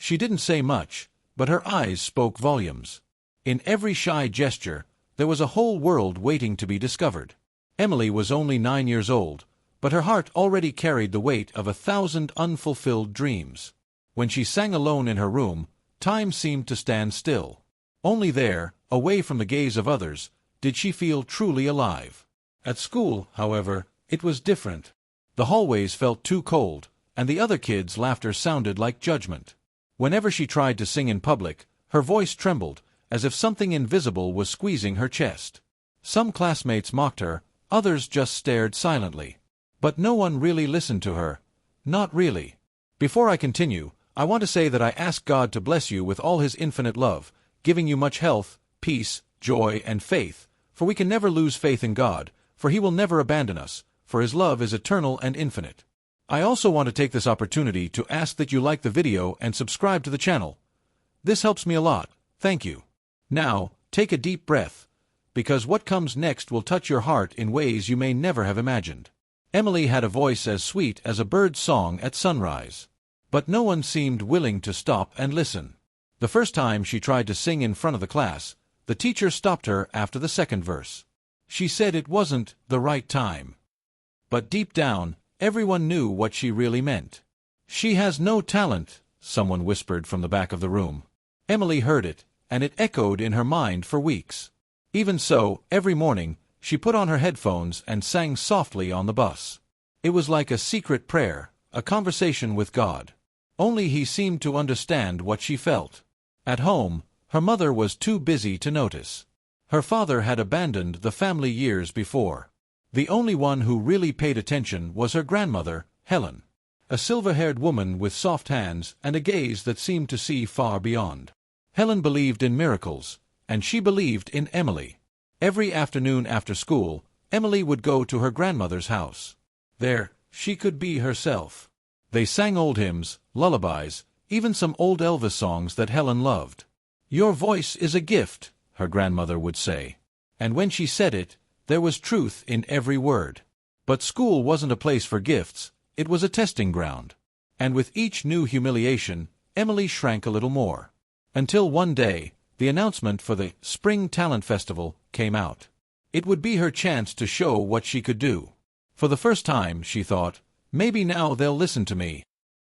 She didn't say much, but her eyes spoke volumes. In every shy gesture, there was a whole world waiting to be discovered. Emily was only 9 years old, but her heart already carried the weight of 1,000 unfulfilled dreams. When she sang alone in her room, time seemed to stand still. Only there, away from the gaze of others, did she feel truly alive. At school, however, it was different. The hallways felt too cold, and the other kids' laughter sounded like judgment. Whenever she tried to sing in public, her voice trembled, as if something invisible was squeezing her chest. Some classmates mocked her, others just stared silently. But no one really listened to her. Not really. Before I continue, I want to say that I ask God to bless you with all His infinite love, giving you much health, peace, joy, and faith, for we can never lose faith in God, for He will never abandon us, for His love is eternal and infinite. I also want to take this opportunity to ask that you like the video and subscribe to the channel. This helps me a lot, thank you. Now, take a deep breath, because what comes next will touch your heart in ways you may never have imagined. Emily had a voice as sweet as a bird's song at sunrise. But no one seemed willing to stop and listen. The first time she tried to sing in front of the class, the teacher stopped her after the second verse. She said it wasn't the right time. But deep down, everyone knew what she really meant. "She has no talent," someone whispered from the back of the room. Emily heard it, and it echoed in her mind for weeks. Even so, every morning, she put on her headphones and sang softly on the bus. It was like a secret prayer, a conversation with God. Only He seemed to understand what she felt. At home, her mother was too busy to notice. Her father had abandoned the family years before. The only one who really paid attention was her grandmother, Helen. A silver-haired woman with soft hands and a gaze that seemed to see far beyond. Helen believed in miracles, and she believed in Emily. Every afternoon after school, Emily would go to her grandmother's house. There, she could be herself. They sang old hymns, lullabies, even some old Elvis songs that Helen loved. "Your voice is a gift," her grandmother would say. And when she said it, there was truth in every word. But school wasn't a place for gifts, it was a testing ground. And with each new humiliation, Emily shrank a little more. Until one day, the announcement for the Spring Talent Festival came out. It would be her chance to show what she could do. For the first time, she thought, maybe now they'll listen to me.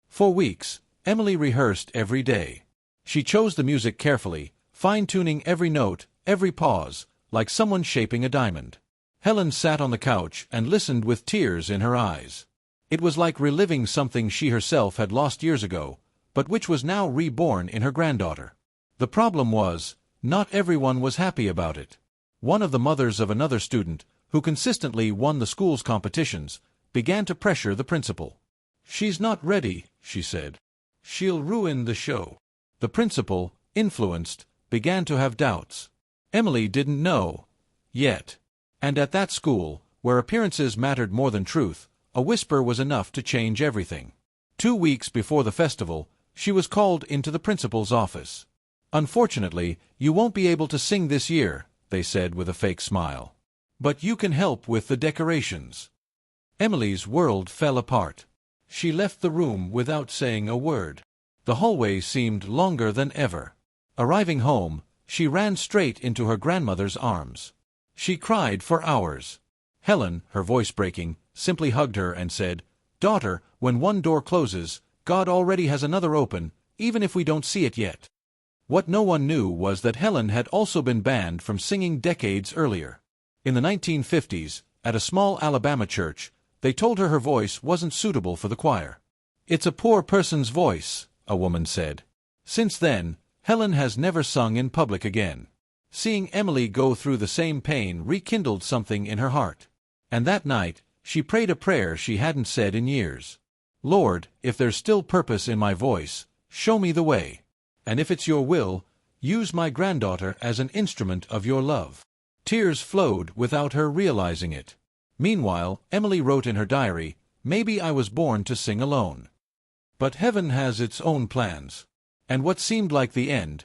For weeks, Emily rehearsed every day. She chose the music carefully, fine-tuning every note, every pause, like someone shaping a diamond. Helen sat on the couch and listened with tears in her eyes. It was like reliving something she herself had lost years ago, but which was now reborn in her granddaughter. The problem was, not everyone was happy about it. One of the mothers of another student, who consistently won the school's competitions, began to pressure the principal. "She's not ready," she said. "She'll ruin the show." The principal, influenced, began to have doubts. Emily didn't know yet. And at that school, where appearances mattered more than truth, a whisper was enough to change everything. 2 weeks before the festival, she was called into the principal's office. "Unfortunately, you won't be able to sing this year," they said with a fake smile. "But you can help with the decorations." Emily's world fell apart. She left the room without saying a word. The hallway seemed longer than ever. Arriving home, she ran straight into her grandmother's arms. She cried for hours. Helen, her voice breaking, simply hugged her and said, "Daughter, when one door closes, God already has another open, even if we don't see it yet." What no one knew was that Helen had also been banned from singing decades earlier. In the 1950s, at a small Alabama church, they told her voice wasn't suitable for the choir. "It's a poor person's voice," a woman said. Since then, Helen has never sung in public again. Seeing Emily go through the same pain rekindled something in her heart. And that night, she prayed a prayer she hadn't said in years. "Lord, if there's still purpose in my voice, show me the way. And if it's your will, use my granddaughter as an instrument of your love." Tears flowed without her realizing it. Meanwhile, Emily wrote in her diary, "Maybe I was born to sing alone. But heaven has its own plans." And what seemed like the end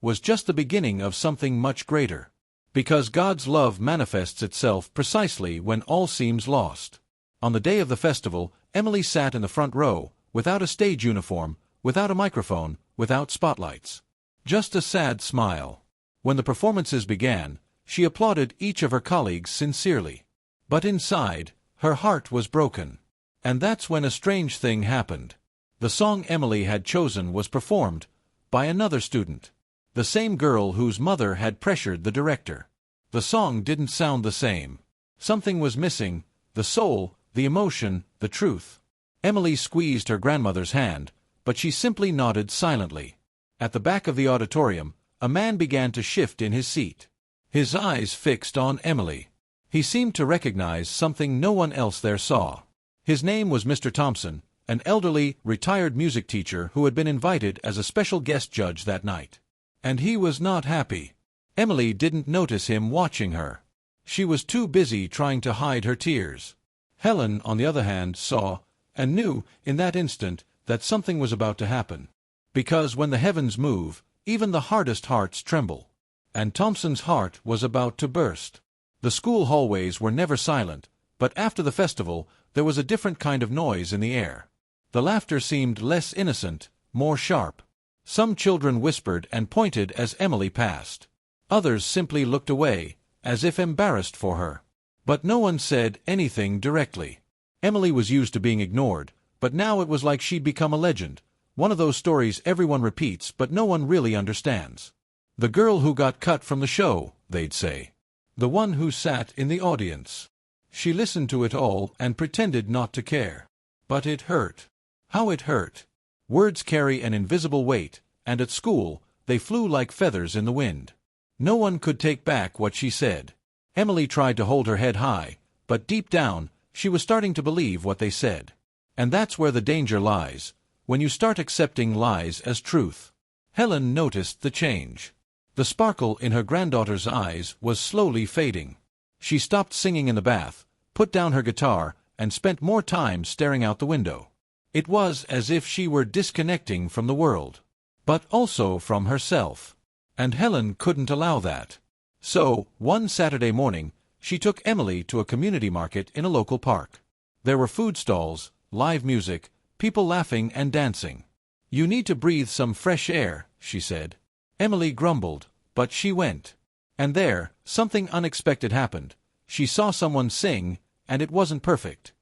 was just the beginning of something much greater. Because God's love manifests itself precisely when all seems lost. On the day of the festival, Emily sat in the front row, without a stage uniform, without a microphone, without spotlights. Just a sad smile. When the performances began, she applauded each of her colleagues sincerely. But inside, her heart was broken. And that's when a strange thing happened. The song Emily had chosen was performed by another student. The same girl whose mother had pressured the director. The song didn't sound the same. Something was missing, the soul, the emotion, the truth. Emily squeezed her grandmother's hand, but she simply nodded silently. At the back of the auditorium, a man began to shift in his seat. His eyes fixed on Emily. He seemed to recognize something no one else there saw. His name was Mr. Thompson, an elderly, retired music teacher who had been invited as a special guest judge that night. And he was not happy. Emily didn't notice him watching her. She was too busy trying to hide her tears. Helen, on the other hand, saw, and knew, in that instant, that something was about to happen. Because when the heavens move, even the hardest hearts tremble. And Thompson's heart was about to burst. The school hallways were never silent, but after the festival, there was a different kind of noise in the air. The laughter seemed less innocent, more sharp. Some children whispered and pointed as Emily passed. Others simply looked away, as if embarrassed for her. But no one said anything directly. Emily was used to being ignored, but now it was like she'd become a legend, one of those stories everyone repeats but no one really understands. The girl who got cut from the show, they'd say. The one who sat in the audience. She listened to it all and pretended not to care. But it hurt. How it hurt. Words carry an invisible weight, and at school, they flew like feathers in the wind. No one could take back what she said. Emily tried to hold her head high, but deep down, she was starting to believe what they said. And that's where the danger lies, when you start accepting lies as truth. Helen noticed the change. The sparkle in her granddaughter's eyes was slowly fading. She stopped singing in the bath, put down her guitar, and spent more time staring out the window. It was as if she were disconnecting from the world, but also from herself. And Helen couldn't allow that. So, one Saturday morning, she took Emily to a community market in a local park. There were food stalls, live music, people laughing and dancing. "You need to breathe some fresh air," she said. Emily grumbled, but she went. And there, something unexpected happened. She saw someone sing, and it wasn't perfect.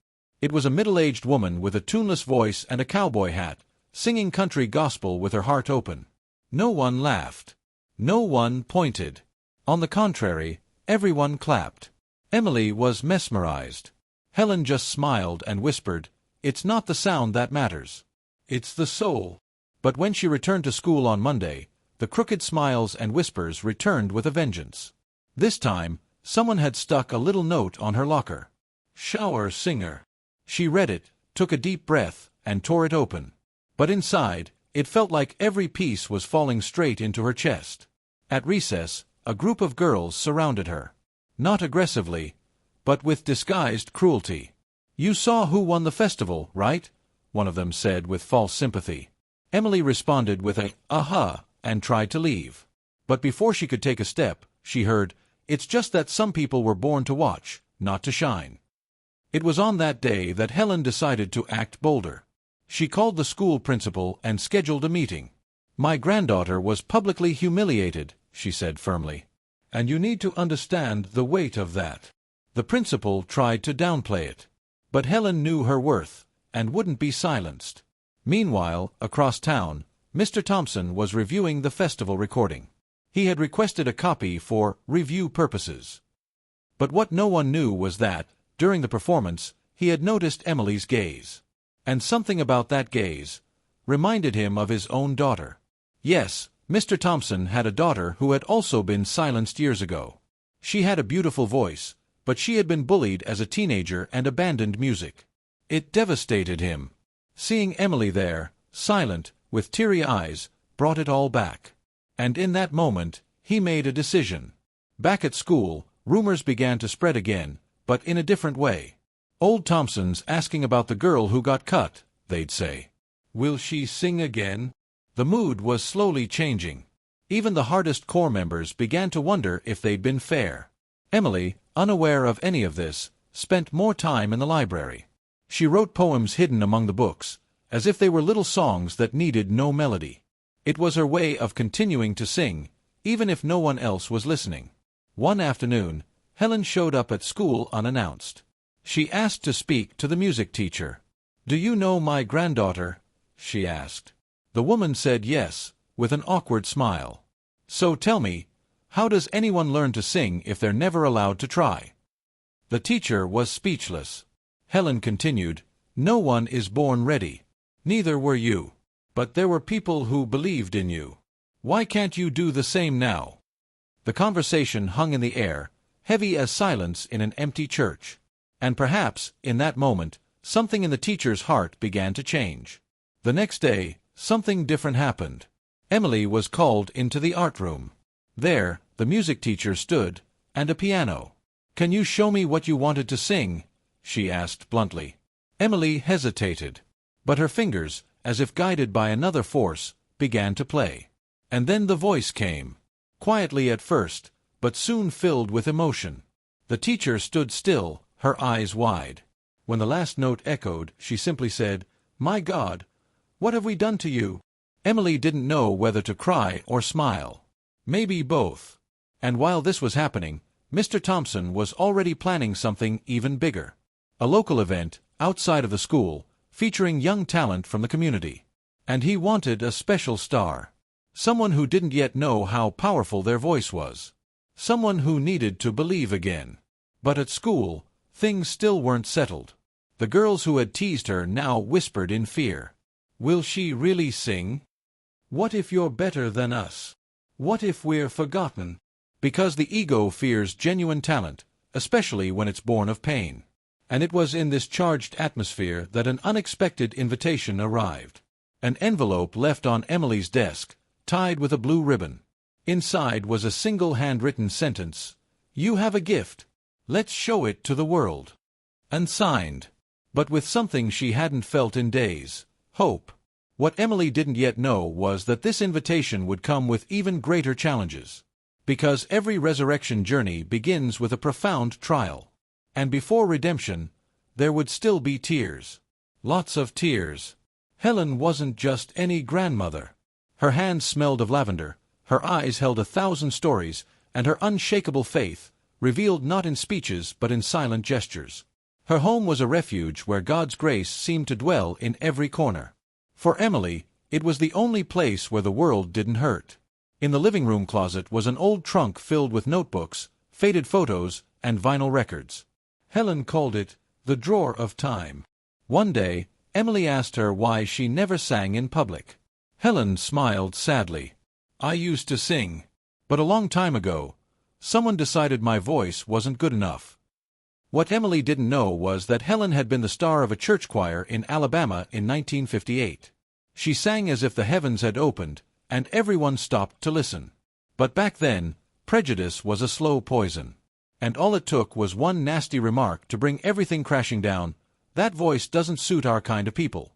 It was a middle-aged woman with a tuneless voice and a cowboy hat, singing country gospel with her heart open. No one laughed. No one pointed. On the contrary, everyone clapped. Emily was mesmerized. Helen just smiled and whispered, "It's not the sound that matters. It's the soul." But when she returned to school on Monday, the crooked smiles and whispers returned with a vengeance. This time, someone had stuck a little note on her locker. "Shower singer." She read it, took a deep breath, and tore it open. But inside, it felt like every piece was falling straight into her chest. At recess, a group of girls surrounded her. Not aggressively, but with disguised cruelty. "You saw who won the festival, right?" one of them said with false sympathy. Emily responded with a "aha" and tried to leave. But before she could take a step, she heard, "It's just that some people were born to watch, not to shine." It was on that day that Helen decided to act bolder. She called the school principal and scheduled a meeting. "My granddaughter was publicly humiliated," she said firmly. "And you need to understand the weight of that." The principal tried to downplay it. But Helen knew her worth, and wouldn't be silenced. Meanwhile, across town, Mr. Thompson was reviewing the festival recording. He had requested a copy for review purposes. But what no one knew was that, during the performance, he had noticed Emily's gaze. And something about that gaze reminded him of his own daughter. Yes, Mr. Thompson had a daughter who had also been silenced years ago. She had a beautiful voice, but she had been bullied as a teenager and abandoned music. It devastated him. Seeing Emily there, silent, with teary eyes, brought it all back. And in that moment, he made a decision. Back at school, rumors began to spread again, but in a different way. "Old Thompson's asking about the girl who got cut," they'd say. "Will she sing again?" The mood was slowly changing. Even the hardest core members began to wonder if they'd been fair. Emily, unaware of any of this, spent more time in the library. She wrote poems hidden among the books, as if they were little songs that needed no melody. It was her way of continuing to sing, even if no one else was listening. One afternoon, Helen showed up at school unannounced. She asked to speak to the music teacher. "Do you know my granddaughter?" she asked. The woman said yes, with an awkward smile. "So tell me, how does anyone learn to sing if they're never allowed to try?" The teacher was speechless. Helen continued, "No one is born ready. Neither were you. But there were people who believed in you. Why can't you do the same now?" The conversation hung in the air, heavy as silence in an empty church. And perhaps, in that moment, something in the teacher's heart began to change. The next day, something different happened. Emily was called into the art room. There, the music teacher stood, and a piano. "Can you show me what you wanted to sing?" she asked bluntly. Emily hesitated. But her fingers, as if guided by another force, began to play. And then the voice came. Quietly at first, but soon filled with emotion. The teacher stood still, her eyes wide. When the last note echoed, she simply said, "My God, what have we done to you?" Emily didn't know whether to cry or smile. Maybe both. And while this was happening, Mr. Thompson was already planning something even bigger. A local event, outside of the school, featuring young talent from the community. And he wanted a special star. Someone who didn't yet know how powerful their voice was. Someone who needed to believe again. But at school, things still weren't settled. The girls who had teased her now whispered in fear. "Will she really sing? What if you're better than us? What if we're forgotten?" Because the ego fears genuine talent, especially when it's born of pain. And it was in this charged atmosphere that an unexpected invitation arrived. An envelope left on Emily's desk, tied with a blue ribbon. Inside was a single handwritten sentence. "You have a gift. Let's show it to the world." And signed. But with something she hadn't felt in days. Hope. What Emily didn't yet know was that this invitation would come with even greater challenges. Because every resurrection journey begins with a profound trial. And before redemption, there would still be tears. Lots of tears. Helen wasn't just any grandmother. Her hands smelled of lavender, her eyes held 1,000 stories, and her unshakable faith, revealed not in speeches but in silent gestures. Her home was a refuge where God's grace seemed to dwell in every corner. For Emily, it was the only place where the world didn't hurt. In the living room closet was an old trunk filled with notebooks, faded photos, and vinyl records. Helen called it the drawer of time. One day, Emily asked her why she never sang in public. Helen smiled sadly. "I used to sing. But a long time ago, someone decided my voice wasn't good enough." What Emily didn't know was that Helen had been the star of a church choir in Alabama in 1958. She sang as if the heavens had opened, and everyone stopped to listen. But back then, prejudice was a slow poison. And all it took was one nasty remark to bring everything crashing down. "That voice doesn't suit our kind of people."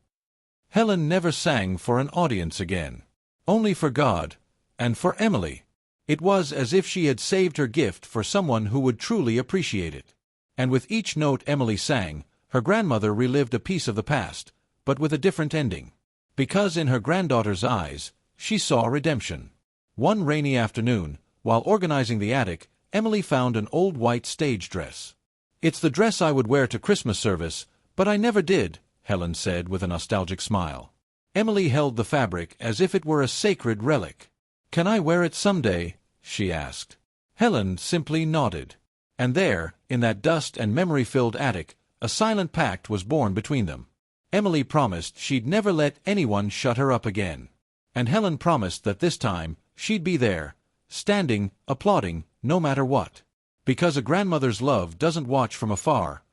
Helen never sang for an audience again. Only for God, and for Emily. It was as if she had saved her gift for someone who would truly appreciate it. And with each note Emily sang, her grandmother relived a piece of the past, but with a different ending. Because in her granddaughter's eyes, she saw redemption. One rainy afternoon, while organizing the attic, Emily found an old white stage dress. "It's the dress I would wear to Christmas service, but I never did," Helen said with a nostalgic smile. Emily held the fabric as if it were a sacred relic. "Can I wear it someday?" she asked. Helen simply nodded. And there, in that dust and memory-filled attic, a silent pact was born between them. Emily promised she'd never let anyone shut her up again. And Helen promised that this time, she'd be there, standing, applauding, no matter what. Because a grandmother's love doesn't watch from afar.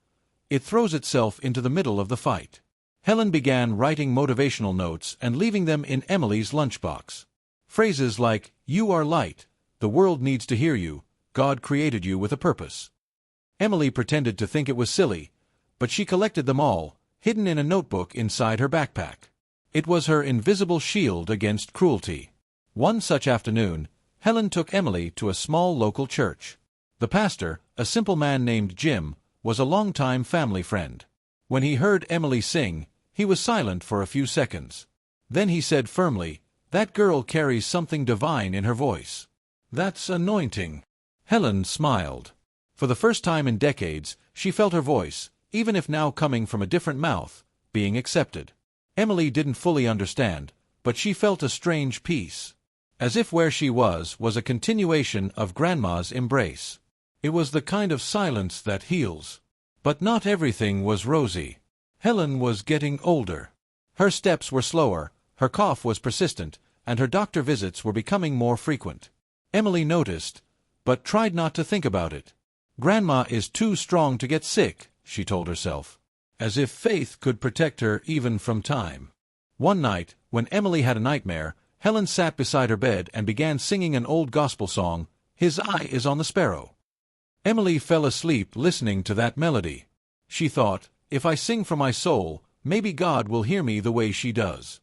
It throws itself into the middle of the fight. Helen began writing motivational notes and leaving them in Emily's lunchbox. Phrases like, "You are light, the world needs to hear you, God created you with a purpose." Emily pretended to think it was silly, but she collected them all, hidden in a notebook inside her backpack. It was her invisible shield against cruelty. One such afternoon, Helen took Emily to a small local church. The pastor, a simple man named Jim, was a longtime family friend. When he heard Emily sing, he was silent for a few seconds. Then he said firmly, That girl carries something divine in her voice. That's anointing." Helen smiled. For the first time in decades, she felt her voice, even if now coming from a different mouth, being accepted. Emily didn't fully understand, but she felt a strange peace. As if where she was a continuation of Grandma's embrace. It was the kind of silence that heals. But not everything was rosy. Helen was getting older. Her steps were slower, her cough was persistent, and her doctor visits were becoming more frequent. Emily noticed, but tried not to think about it. Grandma is too strong to get sick, she told herself. As if faith could protect her even from time. One night, when Emily had a nightmare, Helen sat beside her bed and began singing an old gospel song, "His Eye is on the Sparrow." Emily fell asleep listening to that melody. She thought, if I sing for my soul, maybe God will hear me the way she does.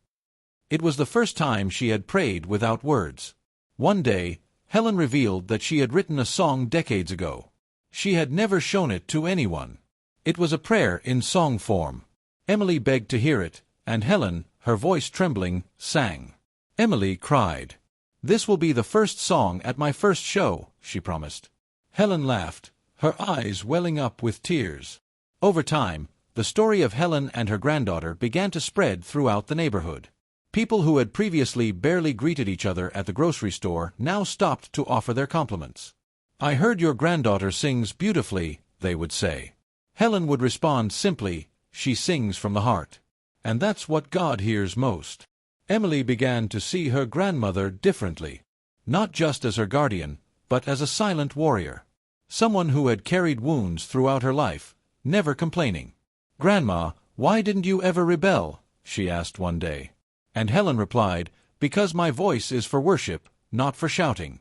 It was the first time she had prayed without words. One day, Helen revealed that she had written a song decades ago. She had never shown it to anyone. It was a prayer in song form. Emily begged to hear it, and Helen, her voice trembling, sang. Emily cried. "This will be the first song at my first show," she promised. Helen laughed, her eyes welling up with tears. Over time, the story of Helen and her granddaughter began to spread throughout the neighborhood. People who had previously barely greeted each other at the grocery store now stopped to offer their compliments. "I heard your granddaughter sings beautifully," they would say. Helen would respond simply, "She sings from the heart. And that's what God hears most." Emily began to see her grandmother differently. Not just as her guardian, but as a silent warrior. Someone who had carried wounds throughout her life, never complaining. "Grandma, why didn't you ever rebel?" she asked one day. And Helen replied, "Because my voice is for worship, not for shouting."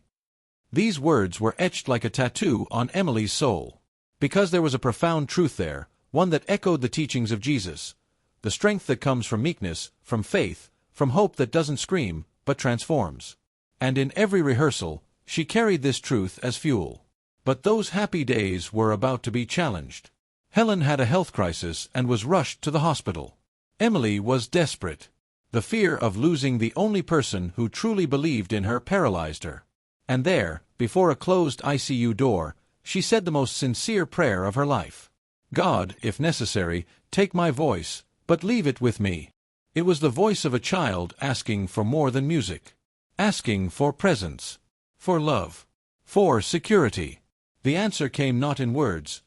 These words were etched like a tattoo on Emily's soul. Because there was a profound truth there, one that echoed the teachings of Jesus. The strength that comes from meekness, from faith, from hope that doesn't scream, but transforms. And in every rehearsal, she carried this truth as fuel. But those happy days were about to be challenged. Helen had a health crisis and was rushed to the hospital. Emily was desperate. The fear of losing the only person who truly believed in her paralyzed her. And there, before a closed ICU door, she said the most sincere prayer of her life. "God, if necessary, take my voice, but leave it with me." It was the voice of a child asking for more than music. Asking for presence. For love. For security. The answer came not in words,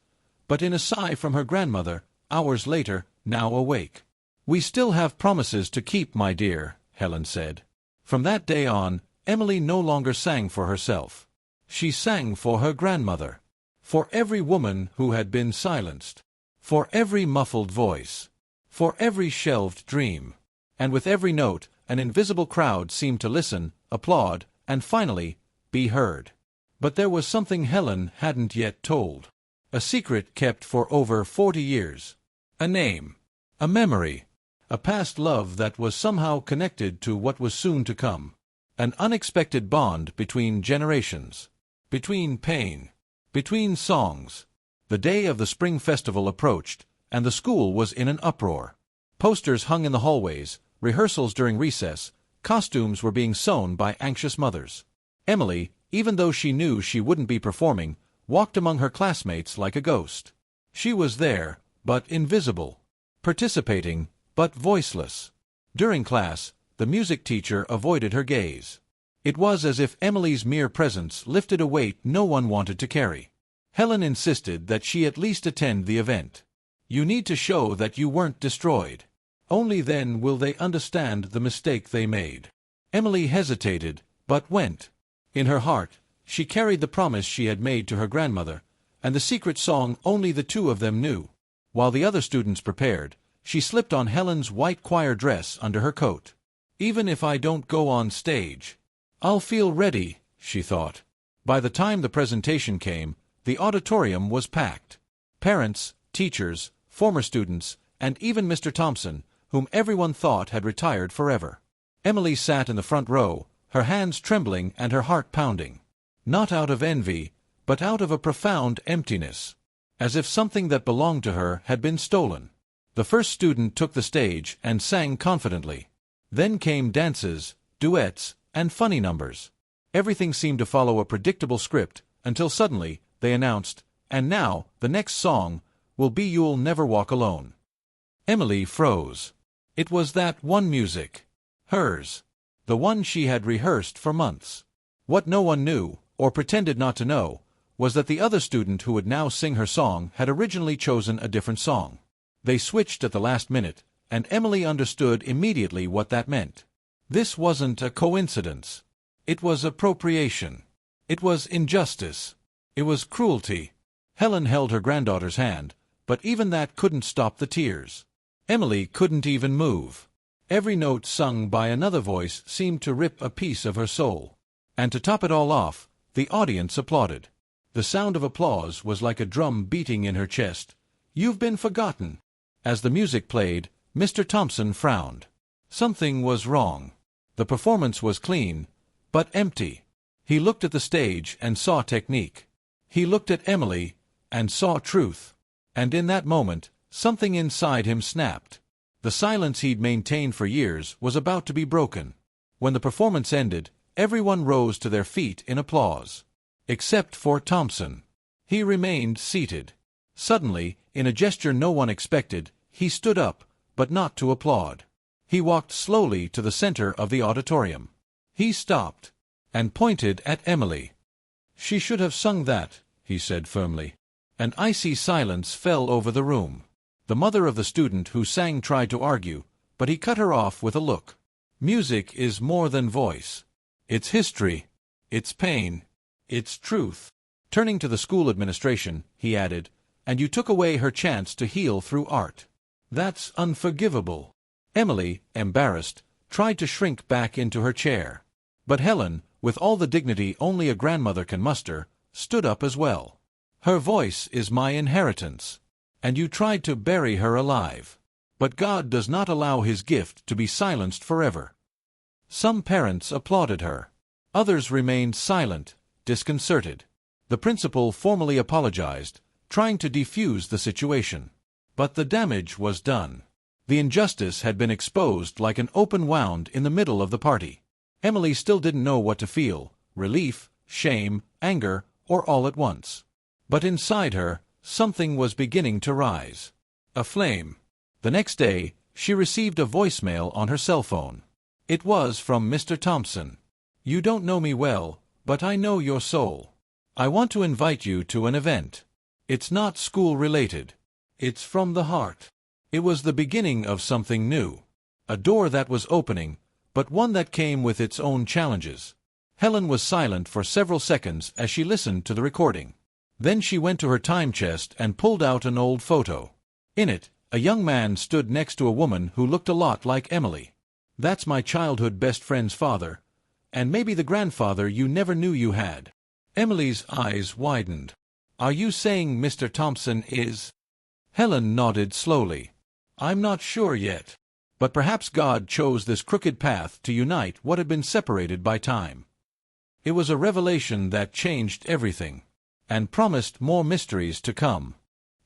but in a sigh from her grandmother, hours later, now awake. "We still have promises to keep, my dear," Helen said. From that day on, Emily no longer sang for herself. She sang for her grandmother. For every woman who had been silenced. For every muffled voice. For every shelved dream. And with every note, an invisible crowd seemed to listen, applaud, and finally, be heard. But there was something Helen hadn't yet told. A secret kept for over 40 years. A name. A memory. A past love that was somehow connected to what was soon to come. An unexpected bond between generations. Between pain. Between songs. The day of the spring festival approached, and the school was in an uproar. Posters hung in the hallways, rehearsals during recess, costumes were being sewn by anxious mothers. Emily, even though she knew she wouldn't be performing, walked among her classmates like a ghost. She was there, but invisible. Participating, but voiceless. During class, the music teacher avoided her gaze. It was as if Emily's mere presence lifted a weight no one wanted to carry. Helen insisted that she at least attend the event. "You need to show that you weren't destroyed. Only then will they understand the mistake they made." Emily hesitated, but went. In her heart, she carried the promise she had made to her grandmother, and the secret song only the two of them knew. While the other students prepared, she slipped on Helen's white choir dress under her coat. "Even if I don't go on stage, I'll feel ready," she thought. By the time the presentation came, the auditorium was packed. Parents, teachers, former students, and even Mr. Thompson, whom everyone thought had retired forever. Emily sat in the front row, her hands trembling and her heart pounding. Not out of envy, but out of a profound emptiness. As if something that belonged to her had been stolen. The first student took the stage and sang confidently. Then came dances, duets, and funny numbers. Everything seemed to follow a predictable script, until suddenly, they announced, "And now, the next song will be You'll Never Walk Alone." Emily froze. It was that one music. Hers. The one she had rehearsed for months. What no one knew, or pretended not to know, was that the other student who would now sing her song had originally chosen a different song. They switched at the last minute, and Emily understood immediately what that meant. This wasn't a coincidence. It was appropriation. It was injustice. It was cruelty. Helen held her granddaughter's hand, but even that couldn't stop the tears. Emily couldn't even move. Every note sung by another voice seemed to rip a piece of her soul. And to top it all off, the audience applauded. The sound of applause was like a drum beating in her chest. "You've been forgotten." As the music played, Mr. Thompson frowned. Something was wrong. The performance was clean, but empty. He looked at the stage and saw technique. He looked at Emily and saw truth. And in that moment, something inside him snapped. The silence he'd maintained for years was about to be broken. When the performance ended, everyone rose to their feet in applause. Except for Thompson. He remained seated. Suddenly, in a gesture no one expected, he stood up, but not to applaud. He walked slowly to the center of the auditorium. He stopped and pointed at Emily. "She should have sung that," he said firmly. An icy silence fell over the room. The mother of the student who sang tried to argue, but he cut her off with a look. Music is more than voice. It's history. It's pain. It's truth. Turning to the school administration, he added, "And you took away her chance to heal through art. That's unforgivable." Emily, embarrassed, tried to shrink back into her chair. But Helen, with all the dignity only a grandmother can muster, stood up as well. "Her voice is my inheritance. And you tried to bury her alive. But God does not allow His gift to be silenced forever." Some parents applauded her. Others remained silent, disconcerted. The principal formally apologized, trying to defuse the situation. But the damage was done. The injustice had been exposed like an open wound in the middle of the party. Emily still didn't know what to feel: relief, shame, anger, or all at once. But inside her, something was beginning to rise. A flame. The next day, she received a voicemail on her cell phone. It was from Mr. Thompson. "You don't know me well, but I know your soul. I want to invite you to an event. It's not school-related. It's from the heart." It was the beginning of something new. A door that was opening, but one that came with its own challenges. Helen was silent for several seconds as she listened to the recording. Then she went to her time chest and pulled out an old photo. In it, a young man stood next to a woman who looked a lot like Emily. "That's my childhood best friend's father, and maybe the grandfather you never knew you had." Emily's eyes widened. "Are you saying Mr. Thompson is—" Helen nodded slowly. "I'm not sure yet. But perhaps God chose this crooked path to unite what had been separated by time." It was a revelation that changed everything, and promised more mysteries to come.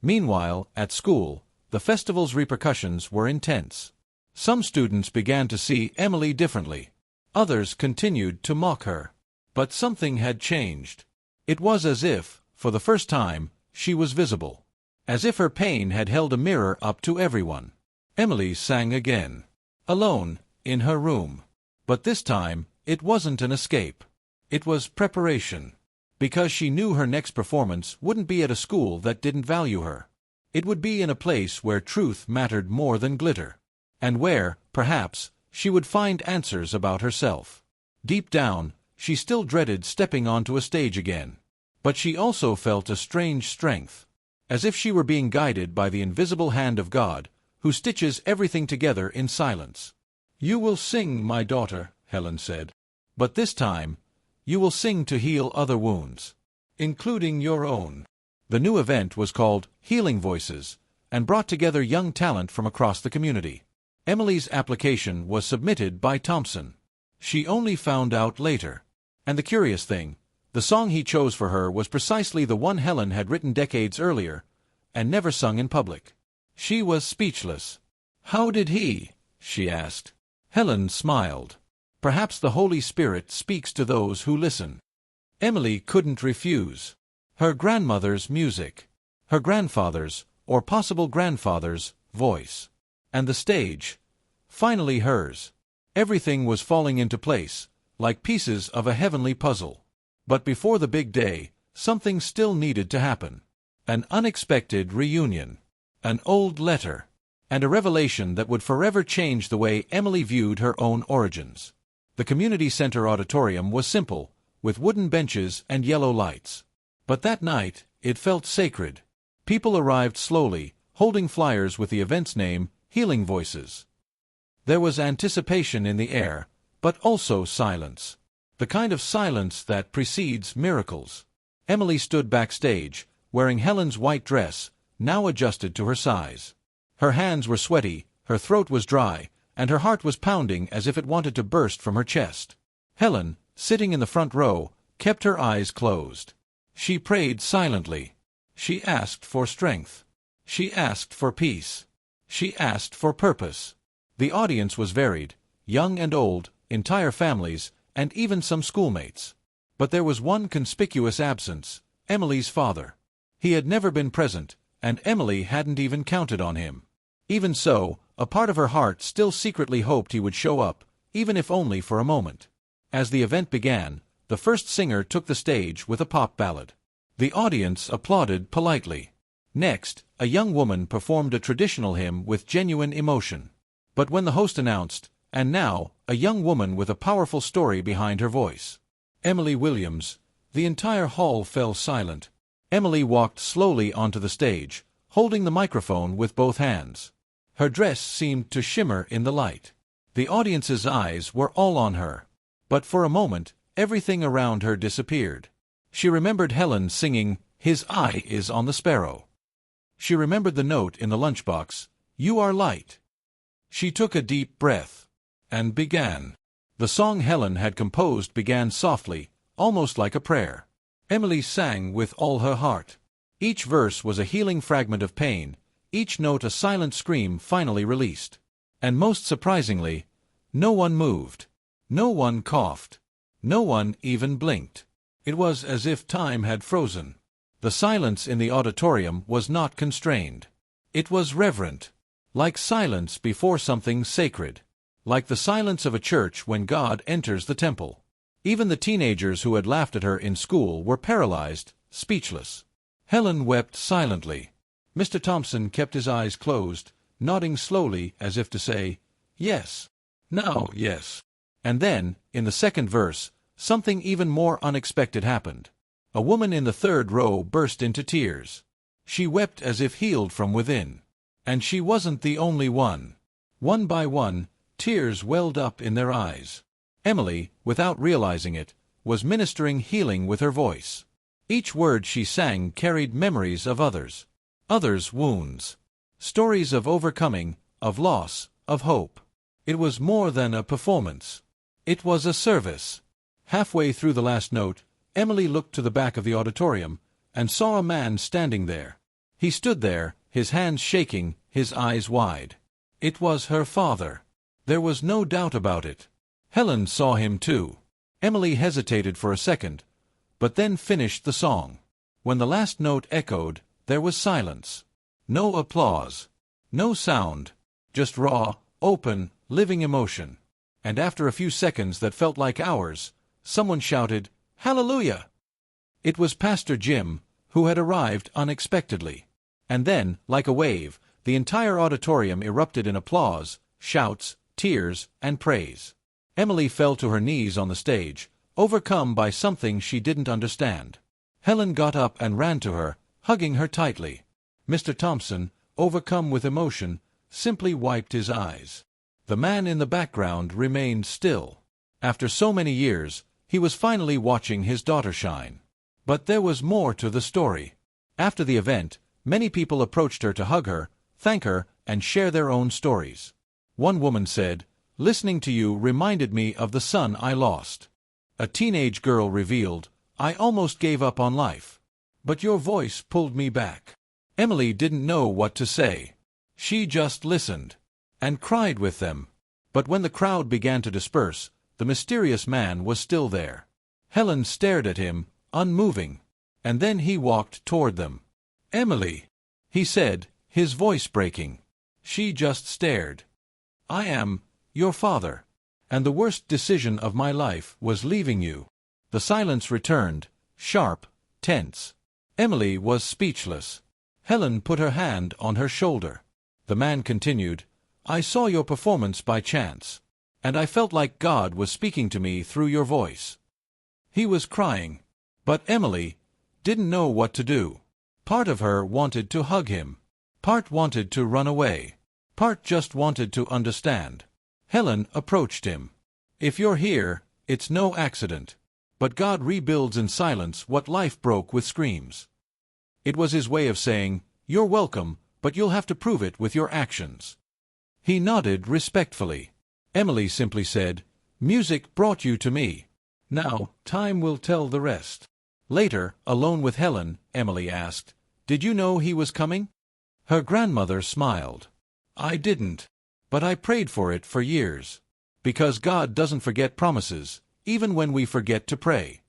Meanwhile, at school, the festival's repercussions were intense. Some students began to see Emily differently. Others continued to mock her. But something had changed. It was as if, for the first time, she was visible. As if her pain had held a mirror up to everyone. Emily sang again. Alone, in her room. But this time, it wasn't an escape. It was preparation. Because she knew her next performance wouldn't be at a school that didn't value her. It would be in a place where truth mattered more than glitter. And where, perhaps, she would find answers about herself. Deep down, she still dreaded stepping onto a stage again. But she also felt a strange strength. As if she were being guided by the invisible hand of God, who stitches everything together in silence. "You will sing, my daughter," Helen said. "But this time, you will sing to heal other wounds, including your own." The new event was called Healing Voices, and brought together young talent from across the community. Emily's application was submitted by Thompson. She only found out later. And the curious thing, the song he chose for her was precisely the one Helen had written decades earlier, and never sung in public. She was speechless. "How did he?" she asked. Helen smiled. Perhaps the Holy Spirit speaks to those who listen. Emily couldn't refuse. Her grandmother's music, her grandfather's, or possible grandfather's, voice. And the stage. Finally hers. Everything was falling into place, like pieces of a heavenly puzzle. But before the big day, something still needed to happen. An unexpected reunion. An old letter. And a revelation that would forever change the way Emily viewed her own origins. The community center auditorium was simple, with wooden benches and yellow lights. But that night, it felt sacred. People arrived slowly, holding flyers with the event's name, Healing Voices. There was anticipation in the air, but also silence. The kind of silence that precedes miracles. Emily stood backstage, wearing Helen's white dress, now adjusted to her size. Her hands were sweaty, her throat was dry, and her heart was pounding as if it wanted to burst from her chest. Helen, sitting in the front row, kept her eyes closed. She prayed silently. She asked for strength. She asked for peace. She asked for purpose. The audience was varied, young and old, entire families, and even some schoolmates. But there was one conspicuous absence, Emily's father. He had never been present, and Emily hadn't even counted on him. Even so, a part of her heart still secretly hoped he would show up, even if only for a moment. As the event began, the first singer took the stage with a pop ballad. The audience applauded politely. Next, a young woman performed a traditional hymn with genuine emotion. But when the host announced, "And now, a young woman with a powerful story behind her voice, Emily Williams," the entire hall fell silent. Emily walked slowly onto the stage, holding the microphone with both hands. Her dress seemed to shimmer in the light. The audience's eyes were all on her. But for a moment, everything around her disappeared. She remembered Helen singing, "His eye is on the sparrow." She remembered the note in the lunchbox, "You are light." She took a deep breath. And began. The song Helen had composed began softly, almost like a prayer. Emily sang with all her heart. Each verse was a healing fragment of pain, each note a silent scream finally released. And most surprisingly, no one moved. No one coughed. No one even blinked. It was as if time had frozen. The silence in the auditorium was not constrained. It was reverent. Like silence before something sacred. Like the silence of a church when God enters the temple. Even the teenagers who had laughed at her in school were paralyzed, speechless. Helen wept silently. Mr. Thompson kept his eyes closed, nodding slowly as if to say, "Yes. Now, yes." And then, in the second verse, something even more unexpected happened. A woman in the third row burst into tears. She wept as if healed from within. And she wasn't the only one. One by one, tears welled up in their eyes. Emily, without realizing it, was ministering healing with her voice. Each word she sang carried memories of others. Others' wounds. Stories of overcoming, of loss, of hope. It was more than a performance. It was a service. Halfway through the last note, Emily looked to the back of the auditorium and saw a man standing there. He stood there, his hands shaking, his eyes wide. It was her father. There was no doubt about it. Helen saw him too. Emily hesitated for a second, but then finished the song. When the last note echoed, there was silence. No applause. No sound. Just raw, open, living emotion. And after a few seconds that felt like hours, someone shouted, "Hallelujah!" It was Pastor Jim, who had arrived unexpectedly. And then, like a wave, the entire auditorium erupted in applause, shouts, tears, and praise. Emily fell to her knees on the stage, overcome by something she didn't understand. Helen got up and ran to her, hugging her tightly. Mr. Thompson, overcome with emotion, simply wiped his eyes. The man in the background remained still. After so many years, he was finally watching his daughter shine. But there was more to the story. After the event, many people approached her to hug her, thank her, and share their own stories. One woman said, "Listening to you reminded me of the son I lost." A teenage girl revealed, "I almost gave up on life. But your voice pulled me back." Emily didn't know what to say. She just listened. And cried with them. But when the crowd began to disperse, the mysterious man was still there. Helen stared at him, unmoving, and then he walked toward them. "Emily," he said, his voice breaking. She just stared. "I am your father, and the worst decision of my life was leaving you." The silence returned, sharp, tense. Emily was speechless. Helen put her hand on her shoulder. The man continued, "I saw your performance by chance, and I felt like God was speaking to me through your voice." He was crying, but Emily didn't know what to do. Part of her wanted to hug him. Part wanted to run away. Part just wanted to understand. Helen approached him. "If you're here, it's no accident. But God rebuilds in silence what life broke with screams." It was his way of saying, "You're welcome, but you'll have to prove it with your actions." He nodded respectfully. Emily simply said, "Music brought you to me. Now, time will tell the rest." Later, alone with Helen, Emily asked, "Did you know he was coming?" Her grandmother smiled. "I didn't. But I prayed for it for years. Because God doesn't forget promises, even when we forget to pray."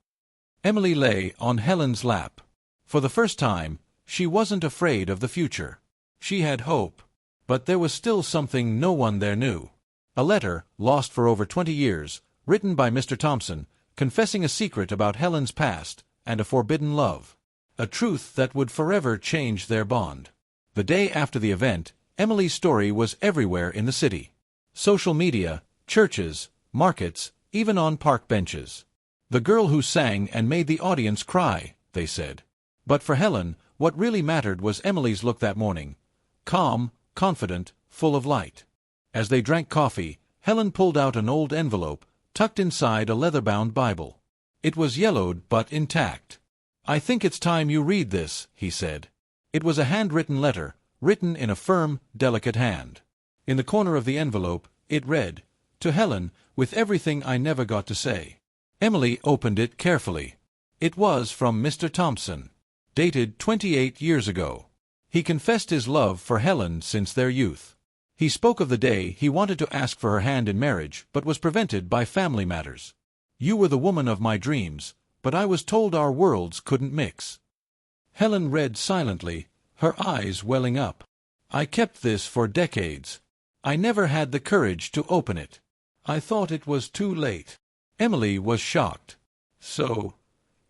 Emily lay on Helen's lap. For the first time, she wasn't afraid of the future. She had hope. But there was still something no one there knew. A letter, lost for over 20 years, written by Mr. Thompson, confessing a secret about Helen's past and a forbidden love. A truth that would forever change their bond. The day after the event, Emily's story was everywhere in the city. Social media, churches, markets, even on park benches. "The girl who sang and made the audience cry," they said. But for Helen, what really mattered was Emily's look that morning. Calm, confident, full of light. As they drank coffee, Helen pulled out an old envelope, tucked inside a leather-bound Bible. It was yellowed but intact. "I think it's time you read this," he said. It was a handwritten letter, written in a firm, delicate hand. In the corner of the envelope, it read, "To Helen, with everything I never got to say." Emily opened it carefully. It was from Mr. Thompson. Dated 28 years ago. He confessed his love for Helen since their youth. He spoke of the day he wanted to ask for her hand in marriage but was prevented by family matters. "You were the woman of my dreams, but I was told our worlds couldn't mix." Helen read silently, her eyes welling up. "I kept this for decades. I never had the courage to open it. I thought it was too late." Emily was shocked. "So,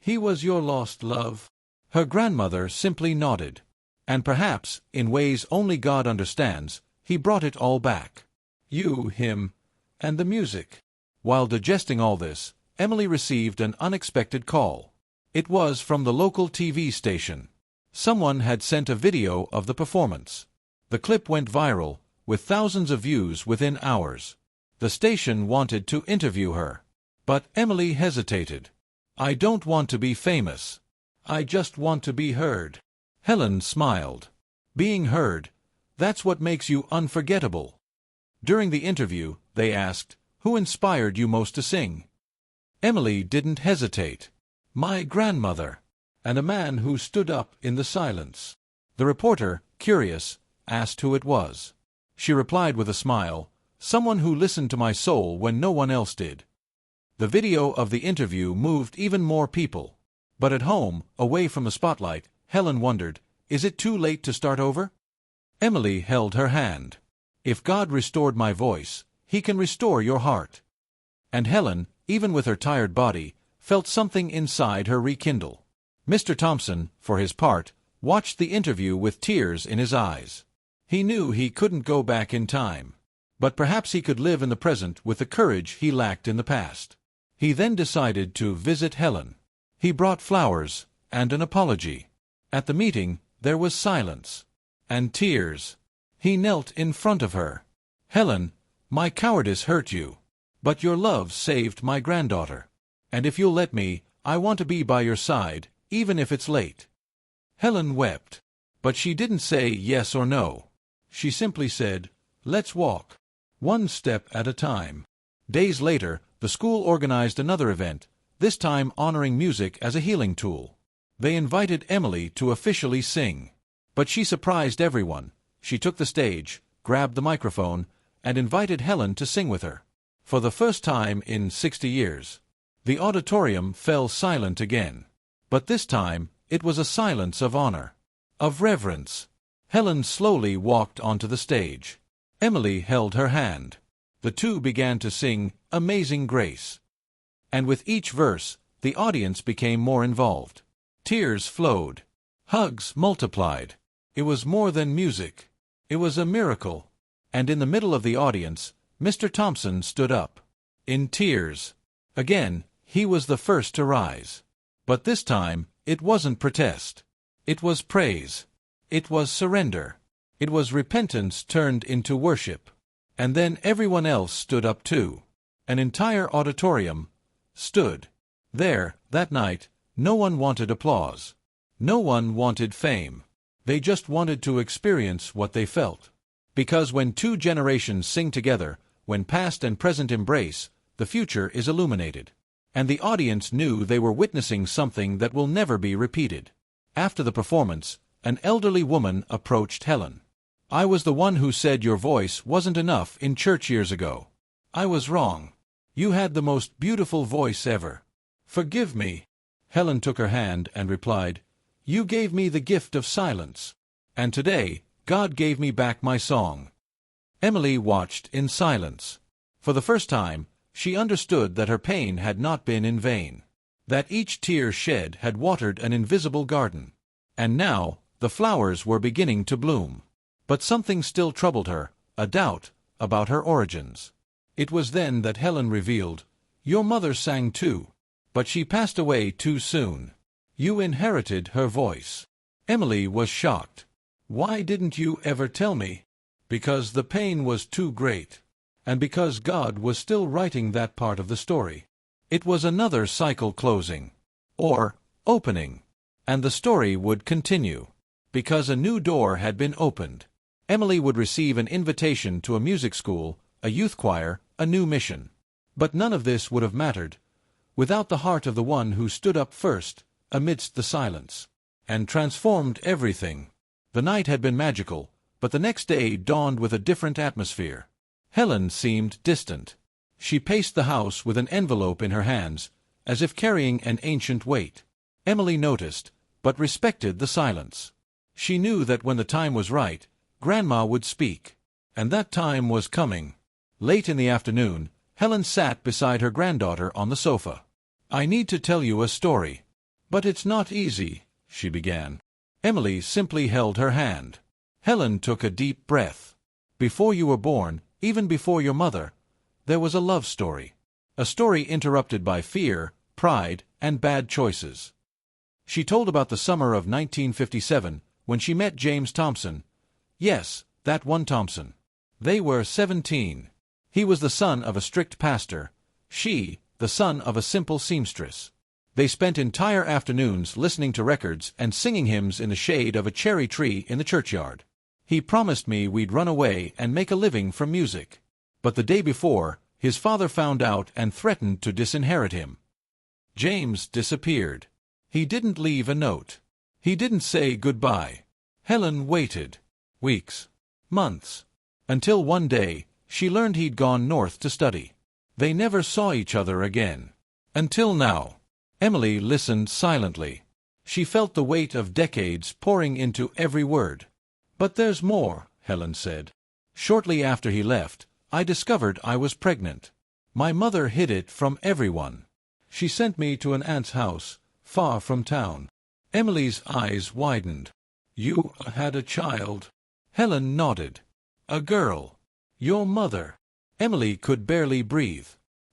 he was your lost love?" Her grandmother simply nodded. And perhaps, in ways only God understands, he brought it all back. You, him, and the music. While digesting all this, Emily received an unexpected call. It was from the local TV station. Someone had sent a video of the performance. The clip went viral, with thousands of views within hours. The station wanted to interview her. But Emily hesitated. "I don't want to be famous. I just want to be heard." Helen smiled. "Being heard, that's what makes you unforgettable." During the interview, they asked, "Who inspired you most to sing?" Emily didn't hesitate. "My grandmother." And a man who stood up in the silence. The reporter, curious, asked who it was. She replied with a smile, "Someone who listened to my soul when no one else did." The video of the interview moved even more people. But at home, away from the spotlight, Helen wondered, is it too late to start over? Emily held her hand. "If God restored my voice, He can restore your heart." And Helen, even with her tired body, felt something inside her rekindle. Mr. Thompson, for his part, watched the interview with tears in his eyes. He knew he couldn't go back in time. But perhaps he could live in the present with the courage he lacked in the past. He then decided to visit Helen. He brought flowers and an apology. At the meeting, there was silence. And tears. He knelt in front of her. "Helen, my cowardice hurt you. But your love saved my granddaughter. And if you'll let me, I want to be by your side, even if it's late." Helen wept. But she didn't say yes or no. She simply said, "Let's walk. One step at a time." Days later, the school organized another event, this time honoring music as a healing tool. They invited Emily to officially sing. But she surprised everyone. She took the stage, grabbed the microphone, and invited Helen to sing with her. For the first time in 60 years, the auditorium fell silent again. But this time, it was a silence of honor, of reverence. Helen slowly walked onto the stage. Emily held her hand. The two began to sing Amazing Grace. And with each verse, the audience became more involved. Tears flowed. Hugs multiplied. It was more than music. It was a miracle. And in the middle of the audience, Mr. Thompson stood up. In tears. Again, he was the first to rise. But this time, it wasn't protest. It was praise. It was surrender. It was repentance turned into worship. And then everyone else stood up too. An entire auditorium stood. There, that night, no one wanted applause. No one wanted fame. They just wanted to experience what they felt. Because when two generations sing together, when past and present embrace, the future is illuminated. And the audience knew they were witnessing something that will never be repeated. After the performance, an elderly woman approached Helen. "I was the one who said your voice wasn't enough in church years ago. I was wrong. You had the most beautiful voice ever. Forgive me." Helen took her hand and replied, "You gave me the gift of silence. And today, God gave me back my song." Emily watched in silence. For the first time, she understood that her pain had not been in vain. That each tear shed had watered an invisible garden. And now, the flowers were beginning to bloom. But something still troubled her, a doubt about her origins. It was then that Helen revealed, "Your mother sang too. But she passed away too soon. You inherited her voice." Emily was shocked. "Why didn't you ever tell me?" "Because the pain was too great. And because God was still writing that part of the story. It was another cycle closing. Or opening. And the story would continue. Because a new door had been opened. Emily would receive an invitation to a music school, a youth choir, a new mission. But none of this would have mattered without the heart of the one who stood up first, amidst the silence, and transformed everything. The night had been magical, but the next day dawned with a different atmosphere. Helen seemed distant. She paced the house with an envelope in her hands, as if carrying an ancient weight. Emily noticed, but respected the silence. She knew that when the time was right, Grandma would speak. And that time was coming. Late in the afternoon, Helen sat beside her granddaughter on the sofa. "I need to tell you a story. But it's not easy," she began. Emily simply held her hand. Helen took a deep breath. "Before you were born, even before your mother, there was a love story. A story interrupted by fear, pride, and bad choices." She told about the summer of 1957, when she met James Thompson. Yes, that one Thompson. They were 17. He was the son of a strict pastor. She, the son of a simple seamstress. They spent entire afternoons listening to records and singing hymns in the shade of a cherry tree in the churchyard. He promised me we'd run away and make a living from music. But the day before, his father found out and threatened to disinherit him. James disappeared. He didn't leave a note. He didn't say goodbye. Helen waited. Weeks. Months. Until one day, she learned he'd gone north to study. They never saw each other again. Until now. Emily listened silently. She felt the weight of decades pouring into every word. "But there's more," Helen said. "Shortly after he left, I discovered I was pregnant. My mother hid it from everyone. She sent me to an aunt's house, far from town." Emily's eyes widened. "You had a child?" Helen nodded. "A girl. Your mother." Emily could barely breathe.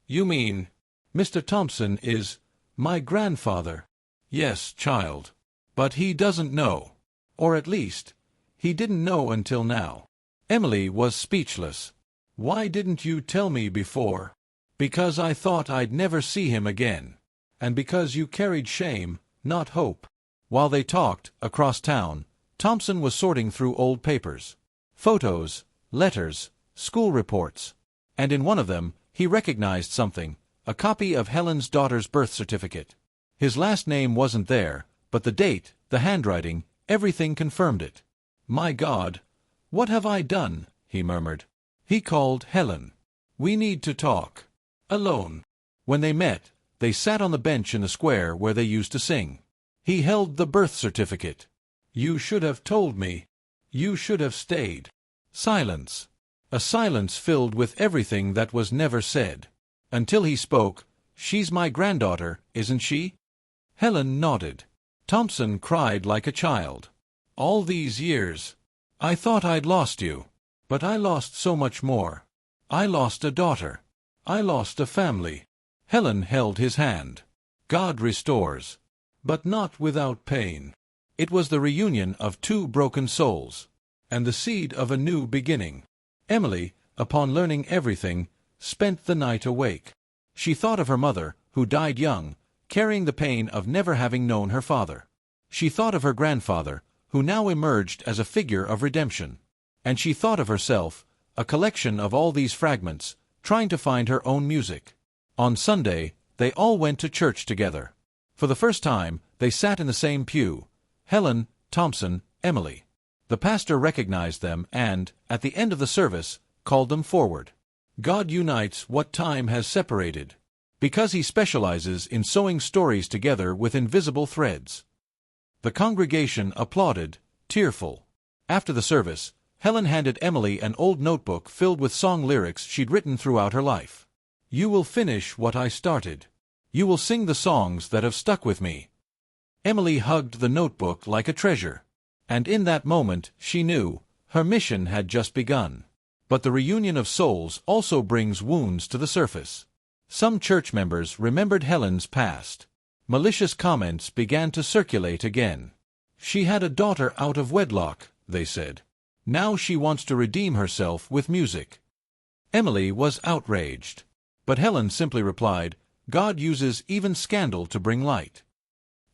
"You mean, Mr. Thompson is my grandfather?" "Yes, child. But he doesn't know. Or at least, he didn't know until now." Emily was speechless. "Why didn't you tell me before?" "Because I thought I'd never see him again. And because you carried shame, not hope." While they talked, across town, Thompson was sorting through old papers. Photos, letters, school reports. And in one of them, he recognized something, a copy of Helen's daughter's birth certificate. His last name wasn't there, but the date, the handwriting, everything confirmed it. "My God, what have I done?" he murmured. He called Helen. We need to talk. Alone. When they met, they sat on the bench in the square where they used to sing. He held the birth certificate. You should have told me. You should have stayed. Silence. A silence filled with everything that was never said. Until he spoke, "She's my granddaughter, isn't she?" Helen nodded. Thompson cried like a child. All these years. I thought I'd lost you. But I lost so much more. I lost a daughter. I lost a family. Helen held his hand. God restores. But not without pain. It was the reunion of two broken souls. And the seed of a new beginning. Emily, upon learning everything, spent the night awake. She thought of her mother, who died young, carrying the pain of never having known her father. She thought of her grandfather, who now emerged as a figure of redemption. And she thought of herself, a collection of all these fragments, trying to find her own music. On Sunday, they all went to church together. For the first time, they sat in the same pew. Helen, Thompson, Emily. The pastor recognized them and, at the end of the service, called them forward. God unites what time has separated, because he specializes in sewing stories together with invisible threads. The congregation applauded, tearful. After the service, Helen handed Emily an old notebook filled with song lyrics she'd written throughout her life. You will finish what I started. You will sing the songs that have stuck with me. Emily hugged the notebook like a treasure. And in that moment, she knew, her mission had just begun. But the reunion of souls also brings wounds to the surface. Some church members remembered Helen's past. Malicious comments began to circulate again. She had a daughter out of wedlock, they said. Now she wants to redeem herself with music. Emily was outraged. But Helen simply replied, God uses even scandal to bring light.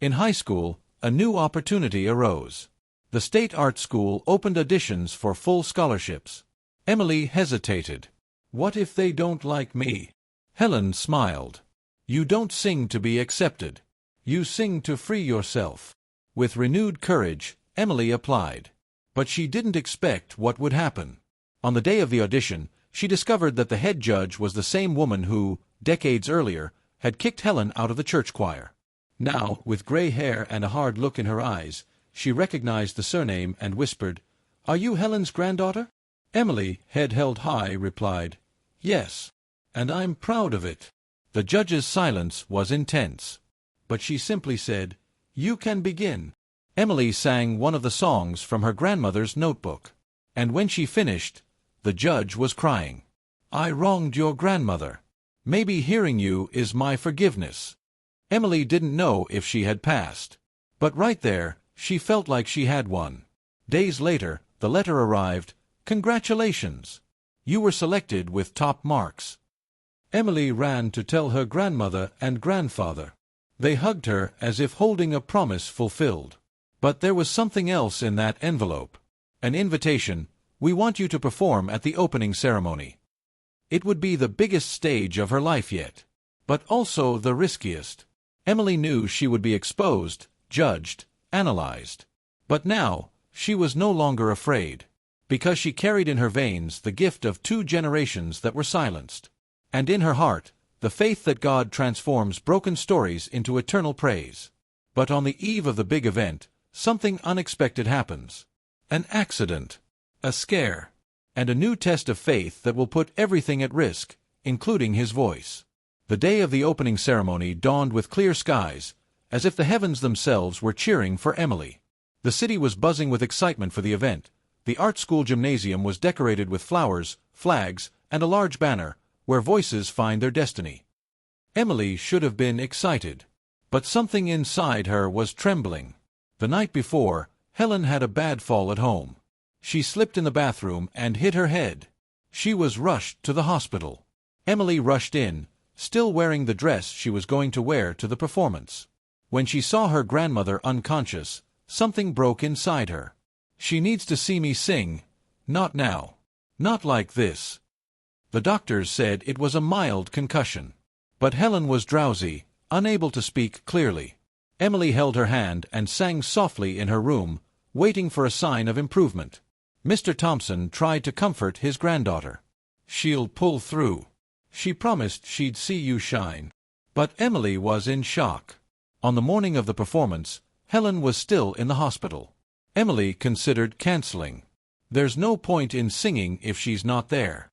In high school, a new opportunity arose. The State Art School opened auditions for full scholarships. Emily hesitated. What if they don't like me? Helen smiled. You don't sing to be accepted. You sing to free yourself. With renewed courage, Emily applied. But she didn't expect what would happen. On the day of the audition, she discovered that the head judge was the same woman who, decades earlier, had kicked Helen out of the church choir. Now, with gray hair and a hard look in her eyes, she recognized the surname and whispered, Are you Helen's granddaughter? Emily, head held high, replied, Yes, and I'm proud of it. The judge's silence was intense. But she simply said, You can begin. Emily sang one of the songs from her grandmother's notebook. And when she finished, the judge was crying. I wronged your grandmother. Maybe hearing you is my forgiveness. Emily didn't know if she had passed. But right there, she felt like she had won. Days later, the letter arrived, Congratulations! You were selected with top marks. Emily ran to tell her grandmother and grandfather. They hugged her as if holding a promise fulfilled. But there was something else in that envelope. An invitation, we want you to perform at the opening ceremony. It would be the biggest stage of her life yet. But also the riskiest. Emily knew she would be exposed, judged, analyzed. But now, she was no longer afraid. Because she carried in her veins the gift of 2 generations that were silenced. And in her heart, the faith that God transforms broken stories into eternal praise. But on the eve of the big event, something unexpected happens. An accident, a scare, and a new test of faith that will put everything at risk, including his voice. The day of the opening ceremony dawned with clear skies, as if the heavens themselves were cheering for Emily. The city was buzzing with excitement for the event. The art school gymnasium was decorated with flowers, flags, and a large banner, Where Voices Find Their Destiny. Emily should have been excited. But something inside her was trembling. The night before, Helen had a bad fall at home. She slipped in the bathroom and hit her head. She was rushed to the hospital. Emily rushed in, still wearing the dress she was going to wear to the performance. When she saw her grandmother unconscious, something broke inside her. She needs to see me sing. Not now. Not like this. The doctors said it was a mild concussion. But Helen was drowsy, unable to speak clearly. Emily held her hand and sang softly in her room, waiting for a sign of improvement. Mr. Thompson tried to comfort his granddaughter. She'll pull through. She promised she'd see you shine. But Emily was in shock. On the morning of the performance, Helen was still in the hospital. Emily considered canceling. There's no point in singing if she's not there.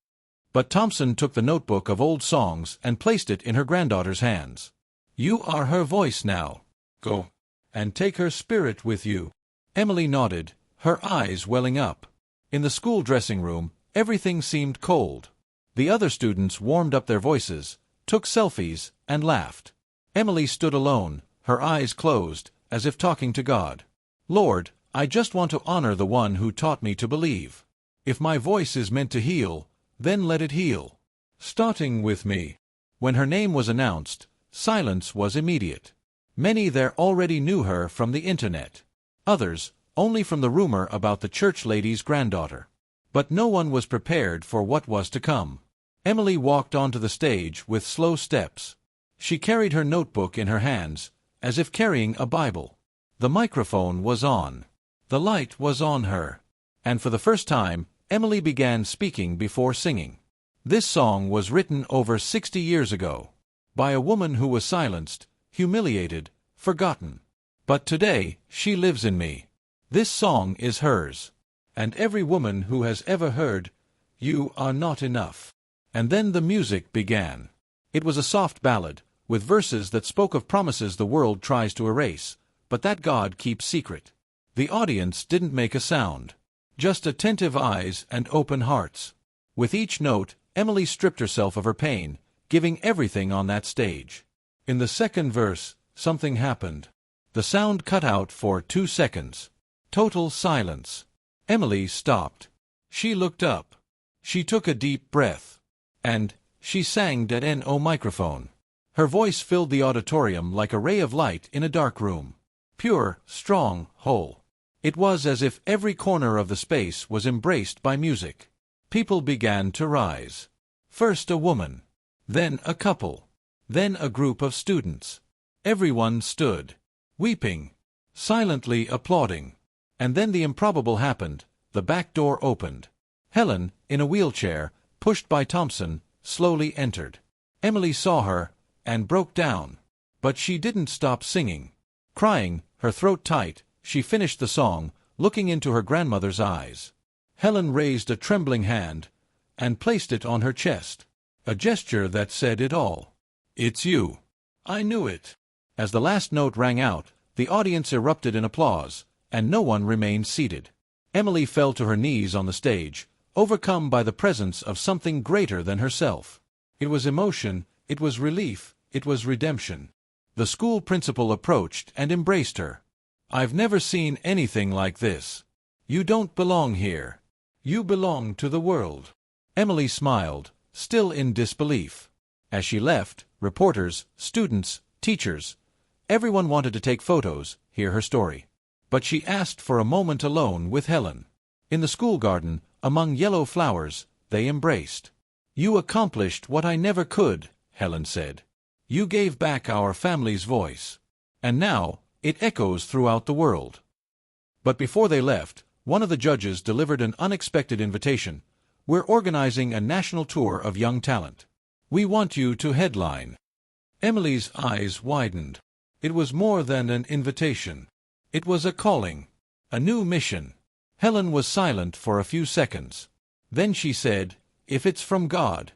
But Thompson took the notebook of old songs and placed it in her granddaughter's hands. You are her voice now. Go. And take her spirit with you. Emily nodded, her eyes welling up. In the school dressing room, everything seemed cold. The other students warmed up their voices, took selfies, and laughed. Emily stood alone, her eyes closed, as if talking to God. Lord, I just want to honor the one who taught me to believe. If my voice is meant to heal, then let it heal. Starting with me. When her name was announced, silence was immediate. Many there already knew her from the internet. Others, only from the rumor about the church lady's granddaughter. But no one was prepared for what was to come. Emily walked onto the stage with slow steps. She carried her notebook in her hands, as if carrying a Bible. The microphone was on. The light was on her. And for the first time, Emily began speaking before singing. This song was written over 60 years ago, by a woman who was silenced, humiliated, forgotten. But today, she lives in me. This song is hers. And every woman who has ever heard, "You are not enough." And then the music began. It was a soft ballad, with verses that spoke of promises the world tries to erase, but that God keeps secret. The audience didn't make a sound. Just attentive eyes and open hearts. With each note, Emily stripped herself of her pain, giving everything on that stage. In the second verse, something happened. The sound cut out for 2 seconds. Total silence. Emily stopped. She looked up. She took a deep breath. And she sang dead no microphone. Her voice filled the auditorium like a ray of light in a dark room. Pure, strong, whole. It was as if every corner of the space was embraced by music. People began to rise. First a woman. Then a couple. Then a group of students. Everyone stood, weeping, silently applauding. And then the improbable happened. The back door opened. Helen, in a wheelchair, pushed by Thompson, slowly entered. Emily saw her, and broke down. But she didn't stop singing. Crying, her throat tight, she finished the song, looking into her grandmother's eyes. Helen raised a trembling hand, and placed it on her chest. A gesture that said it all. "It's you. I knew it." As the last note rang out, the audience erupted in applause, and no one remained seated. Emily fell to her knees on the stage, overcome by the presence of something greater than herself. It was emotion, it was relief, it was redemption. The school principal approached and embraced her. "I've never seen anything like this. You don't belong here. You belong to the world." Emily smiled, still in disbelief. As she left, reporters, students, teachers, everyone wanted to take photos, hear her story. But she asked for a moment alone with Helen. In the school garden, among yellow flowers, they embraced. "You accomplished what I never could," Helen said. "You gave back our family's voice. And now, it echoes throughout the world." But before they left, one of the judges delivered an unexpected invitation. "We're organizing a national tour of young talent. We want you to headline." Emily's eyes widened. It was more than an invitation. It was a calling, a new mission. Helen was silent for a few seconds. Then she said, "If it's from God,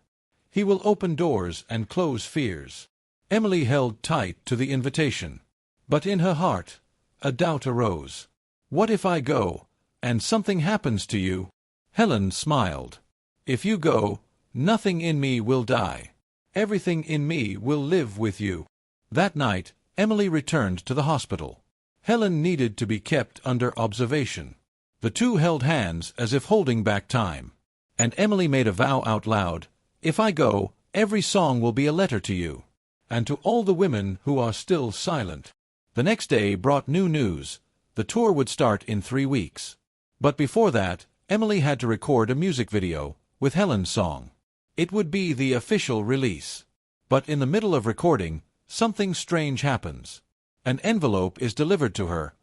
He will open doors and close fears." Emily held tight to the invitation. But in her heart, a doubt arose. "What if I go, and something happens to you?" Helen smiled. "If you go, nothing in me will die. Everything in me will live with you." That night, Emily returned to the hospital. Helen needed to be kept under observation. The two held hands as if holding back time. And Emily made a vow out loud, "If I go, every song will be a letter to you, and to all the women who are still silent." The next day brought new news. The tour would start in 3 weeks. But before that, Emily had to record a music video, with Helen's song. It would be the official release. But in the middle of recording, something strange happens. An envelope is delivered to her,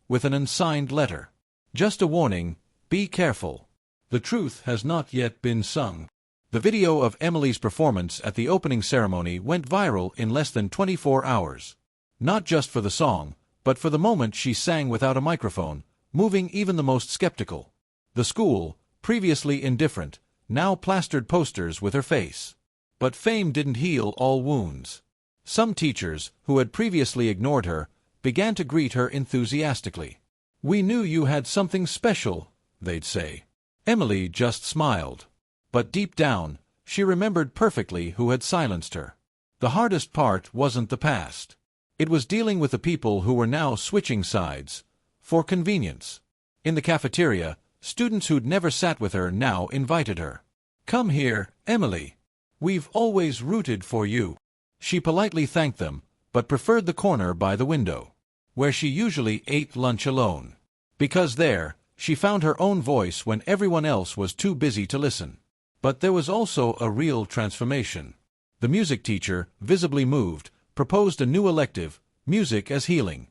with an unsigned letter. Just a warning, be careful. The truth has not yet been sung. The video of Emily's performance at the opening ceremony went viral in less than 24 hours. Not just for the song, but for the moment she sang without a microphone, moving even the most skeptical. The school, previously indifferent, now plastered posters with her face. But fame didn't heal all wounds. Some teachers, who had previously ignored her, began to greet her enthusiastically. "We knew you had something special," they'd say. Emily just smiled. But deep down, she remembered perfectly who had silenced her. The hardest part wasn't the past. It was dealing with the people who were now switching sides, for convenience. In the cafeteria, students who'd never sat with her now invited her. "Come here, Emily. We've always rooted for you." She politely thanked them, but preferred the corner by the window, where she usually ate lunch alone. Because there, she found her own voice when everyone else was too busy to listen. But there was also a real transformation. The music teacher, visibly moved, proposed a new elective, music as healing,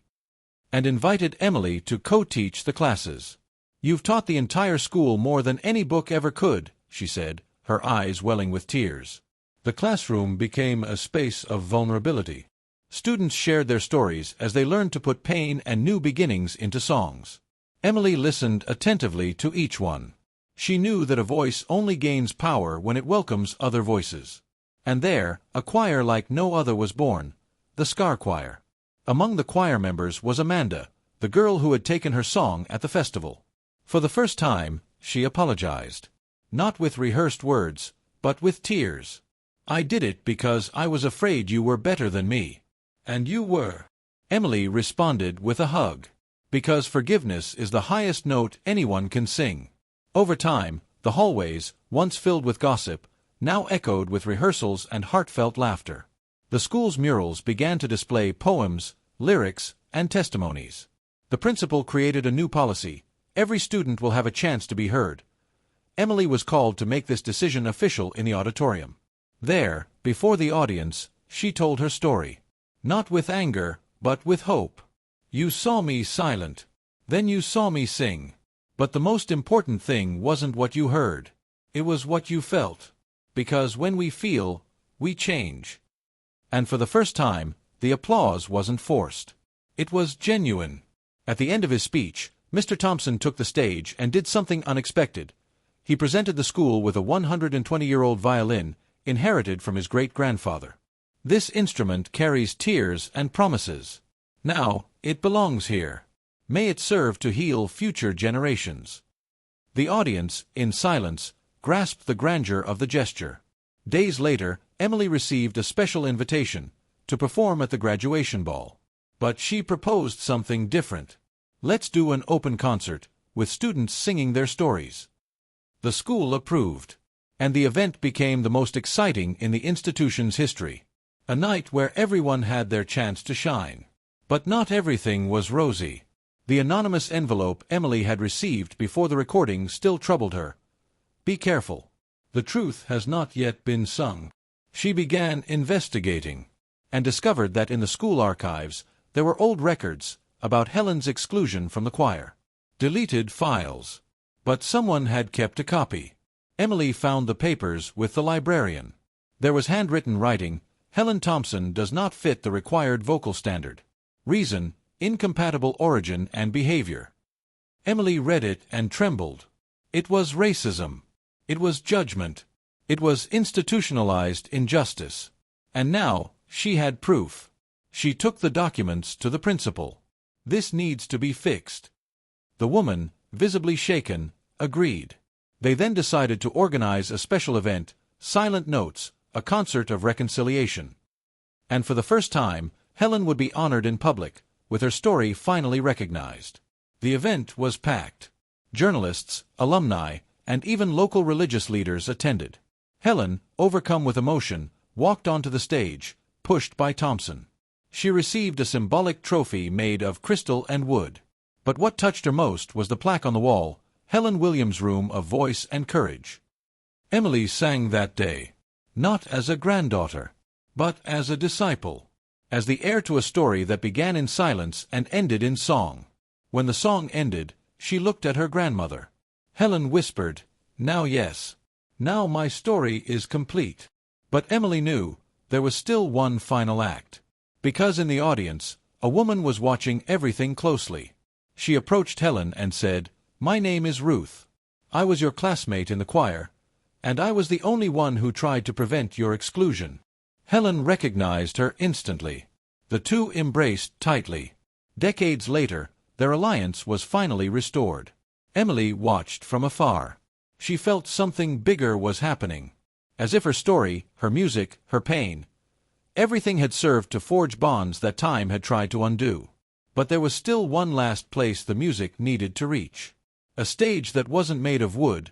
and invited Emily to co-teach the classes. "You've taught the entire school more than any book ever could," she said, her eyes welling with tears. The classroom became a space of vulnerability. Students shared their stories as they learned to put pain and new beginnings into songs. Emily listened attentively to each one. She knew that a voice only gains power when it welcomes other voices. And there, a choir like no other was born, the Scar Choir. Among the choir members was Amanda, the girl who had taken her song at the festival. For the first time, she apologized. Not with rehearsed words, but with tears. "I did it because I was afraid you were better than me." "And you were." Emily responded with a hug. Because forgiveness is the highest note anyone can sing. Over time, the hallways, once filled with gossip, now echoed with rehearsals and heartfelt laughter. The school's murals began to display poems, lyrics, and testimonies. The principal created a new policy: every student will have a chance to be heard. Emily was called to make this decision official in the auditorium. There, before the audience, she told her story. Not with anger, but with hope. "You saw me silent. Then you saw me sing. But the most important thing wasn't what you heard. It was what you felt. Because when we feel, we change." And for the first time, the applause wasn't forced. It was genuine. At the end of his speech, Mr. Thompson took the stage and did something unexpected. He presented the school with a 120-year-old violin, inherited from his great-grandfather. "This instrument carries tears and promises. Now, it belongs here. May it serve to heal future generations." The audience, in silence, grasped the grandeur of the gesture. Days later, Emily received a special invitation to perform at the graduation ball. But she proposed something different. "Let's do an open concert, with students singing their stories." The school approved, and the event became the most exciting in the institution's history. A night where everyone had their chance to shine. But not everything was rosy. The anonymous envelope Emily had received before the recording still troubled her. "Be careful. The truth has not yet been sung." She began investigating, and discovered that in the school archives there were old records about Helen's exclusion from the choir. Deleted files. But someone had kept a copy. Emily found the papers with the librarian. There was handwritten writing: "Helen Thompson does not fit the required vocal standard. Reason: incompatible origin and behavior." Emily read it and trembled. It was racism. It was judgment. It was institutionalized injustice. And now, she had proof. She took the documents to the principal. "This needs to be fixed." The woman, visibly shaken, agreed. They then decided to organize a special event, Silent Notes, a concert of reconciliation. And for the first time, Helen would be honored in public, with her story finally recognized. The event was packed. Journalists, alumni, and even local religious leaders attended. Helen, overcome with emotion, walked onto the stage, pushed by Thompson. She received a symbolic trophy made of crystal and wood. But what touched her most was the plaque on the wall: "Helen Williams' Room of Voice and Courage." Emily sang that day, not as a granddaughter, but as a disciple, as the heir to a story that began in silence and ended in song. When the song ended, she looked at her grandmother. Helen whispered, "Now yes." Now my story is complete. But Emily knew there was still one final act. Because in the audience, a woman was watching everything closely. She approached Helen and said, "My name is Ruth. I was your classmate in the choir, and I was the only one who tried to prevent your exclusion." Helen recognized her instantly. The two embraced tightly. Decades later, their alliance was finally restored. Emily watched from afar. She felt something bigger was happening. As if her story, her music, her pain, everything had served to forge bonds that time had tried to undo. But there was still one last place the music needed to reach. A stage that wasn't made of wood,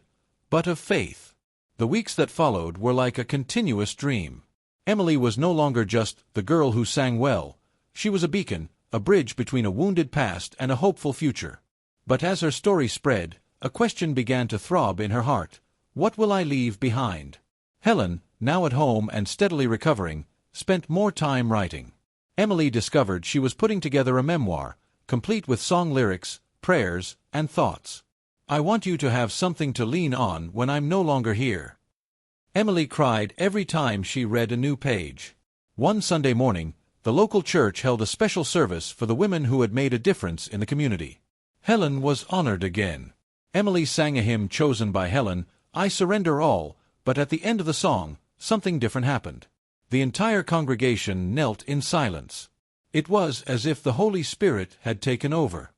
but of faith. The weeks that followed were like a continuous dream. Emily was no longer just the girl who sang well. She was a beacon, a bridge between a wounded past and a hopeful future. But as her story spread, a question began to throb in her heart. What will I leave behind? Helen, now at home and steadily recovering, spent more time writing. Emily discovered she was putting together a memoir, complete with song lyrics, prayers, and thoughts. I want you to have something to lean on when I'm no longer here. Emily cried every time she read a new page. One Sunday morning, the local church held a special service for the women who had made a difference in the community. Helen was honored again. Emily sang a hymn chosen by Helen, "I Surrender All," but at the end of the song, something different happened. The entire congregation knelt in silence. It was as if the Holy Spirit had taken over.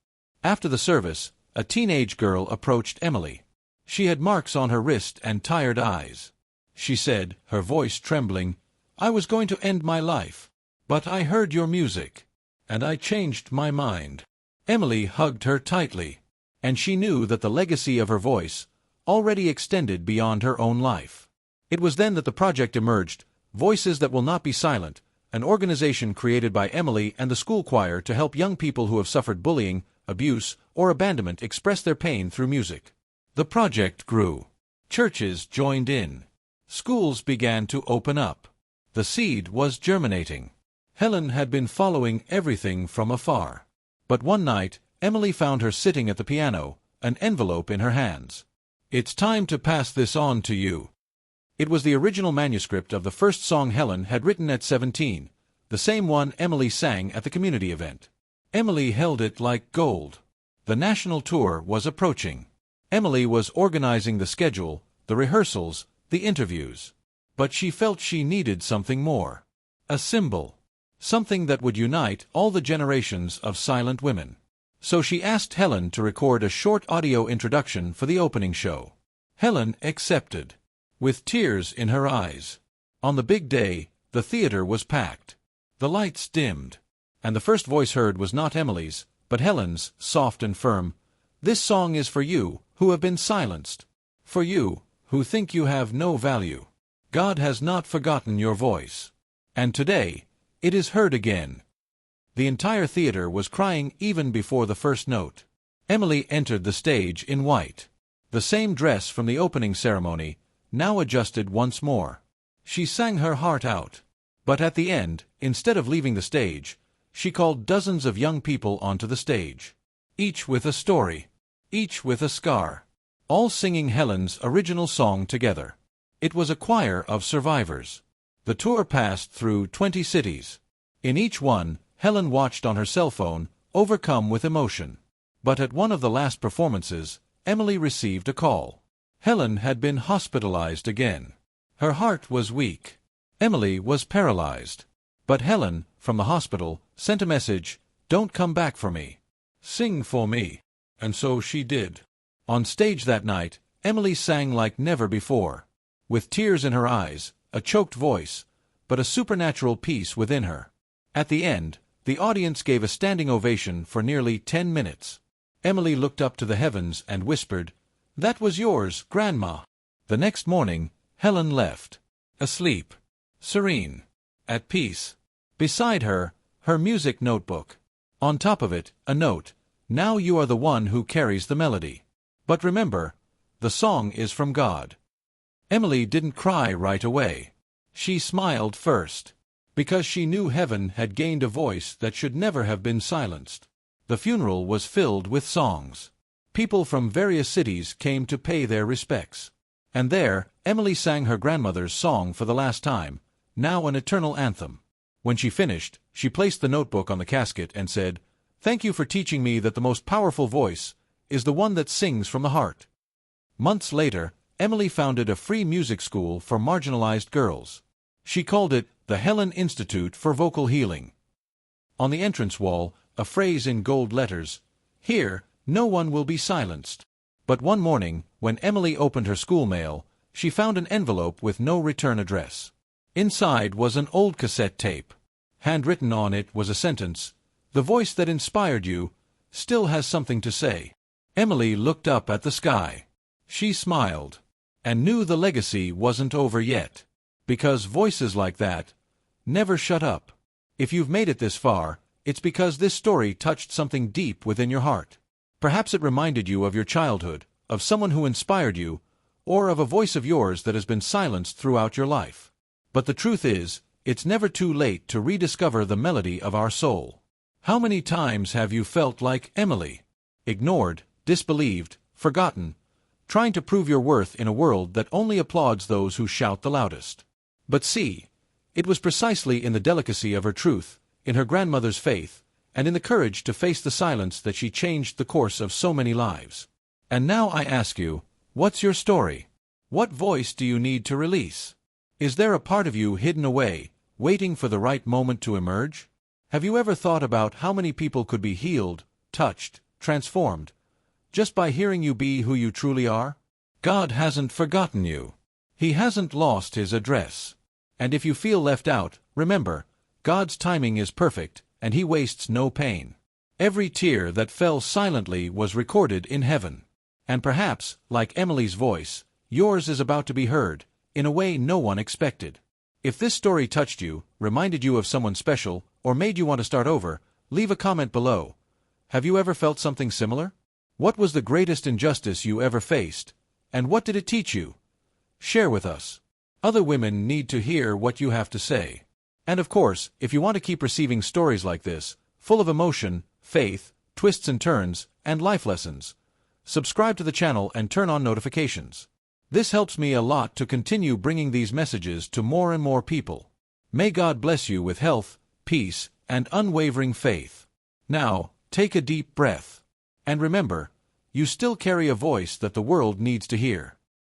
After the service, a teenage girl approached Emily. She had marks on her wrist and tired eyes. She said, her voice trembling, "I was going to end my life, but I heard your music, and I changed my mind." Emily hugged her tightly, and she knew that the legacy of her voice already extended beyond her own life. It was then that the project emerged, Voices That Will Not Be Silent, an organization created by Emily and the school choir to help young people who have suffered bullying, abuse, or abandonment express their pain through music. The project grew. Churches joined in. Schools began to open up. The seed was germinating. Helen had been following everything from afar. But one night, Emily found her sitting at the piano, an envelope in her hands. "It's time to pass this on to you." It was the original manuscript of the first song Helen had written at 17, the same one Emily sang at the community event. Emily held it like gold. The national tour was approaching. Emily was organizing the schedule, the rehearsals, the interviews. But she felt she needed something more. A symbol. Something that would unite all the generations of silent women. So she asked Helen to record a short audio introduction for the opening show. Helen accepted, with tears in her eyes. On the big day, the theater was packed. The lights dimmed, and the first voice heard was not Emily's, but Helen's, soft and firm. "This song is for you, who have been silenced. For you, who think you have no value. God has not forgotten your voice. And today, it is heard again." The entire theater was crying even before the first note. Emily entered the stage in white. The same dress from the opening ceremony, now adjusted once more. She sang her heart out. But at the end, instead of leaving the stage, she called dozens of young people onto the stage. Each with a story. Each with a scar. All singing Helen's original song together. It was a choir of survivors. The tour passed through 20 cities. In each one, Helen watched on her cell phone, overcome with emotion. But at one of the last performances, Emily received a call. Helen had been hospitalized again. Her heart was weak. Emily was paralyzed. But Helen, from the hospital, sent a message, "Don't come back for me. Sing for me." And so she did. On stage that night, Emily sang like never before. With tears in her eyes, a choked voice, but a supernatural peace within her. At the end, the audience gave a standing ovation for nearly 10 minutes. Emily looked up to the heavens and whispered, "That was yours, Grandma." The next morning, Helen left. Asleep. Serene. At peace. Beside her, her music notebook. On top of it, a note, "Now you are the one who carries the melody. But remember, the song is from God." Emily didn't cry right away. She smiled first. Because she knew heaven had gained a voice that should never have been silenced. The funeral was filled with songs. People from various cities came to pay their respects. And there, Emily sang her grandmother's song for the last time, now an eternal anthem. When she finished, she placed the notebook on the casket and said, "Thank you for teaching me that the most powerful voice is the one that sings from the heart." Months later, Emily founded a free music school for marginalized girls. She called it the Helen Institute for Vocal Healing. On the entrance wall, a phrase in gold letters, "Here, no one will be silenced." But one morning, when Emily opened her school mail, she found an envelope with no return address. Inside was an old cassette tape. Handwritten on it was a sentence, "The voice that inspired you still has something to say." Emily looked up at the sky. She smiled, and knew the legacy wasn't over yet. Because voices like that never shut up. If you've made it this far, it's because this story touched something deep within your heart. Perhaps it reminded you of your childhood, of someone who inspired you, or of a voice of yours that has been silenced throughout your life. But the truth is, it's never too late to rediscover the melody of our soul. How many times have you felt like Emily? Ignored, disbelieved, forgotten, trying to prove your worth in a world that only applauds those who shout the loudest. But see, it was precisely in the delicacy of her truth, in her grandmother's faith, and in the courage to face the silence that she changed the course of so many lives. And now I ask you, what's your story? What voice do you need to release? Is there a part of you hidden away, waiting for the right moment to emerge? Have you ever thought about how many people could be healed, touched, transformed, just by hearing you be who you truly are? God hasn't forgotten you. He hasn't lost his address. And if you feel left out, remember, God's timing is perfect, and he wastes no pain. Every tear that fell silently was recorded in heaven. And perhaps, like Emily's voice, yours is about to be heard, in a way no one expected. If this story touched you, reminded you of someone special, or made you want to start over, leave a comment below. Have you ever felt something similar? What was the greatest injustice you ever faced, and what did it teach you? Share with us. Other women need to hear what you have to say. And of course, if you want to keep receiving stories like this, full of emotion, faith, twists and turns, and life lessons, subscribe to the channel and turn on notifications. This helps me a lot to continue bringing these messages to more and more people. May God bless you with health, peace, and unwavering faith. Now, take a deep breath. And remember, you still carry a voice that the world needs to hear.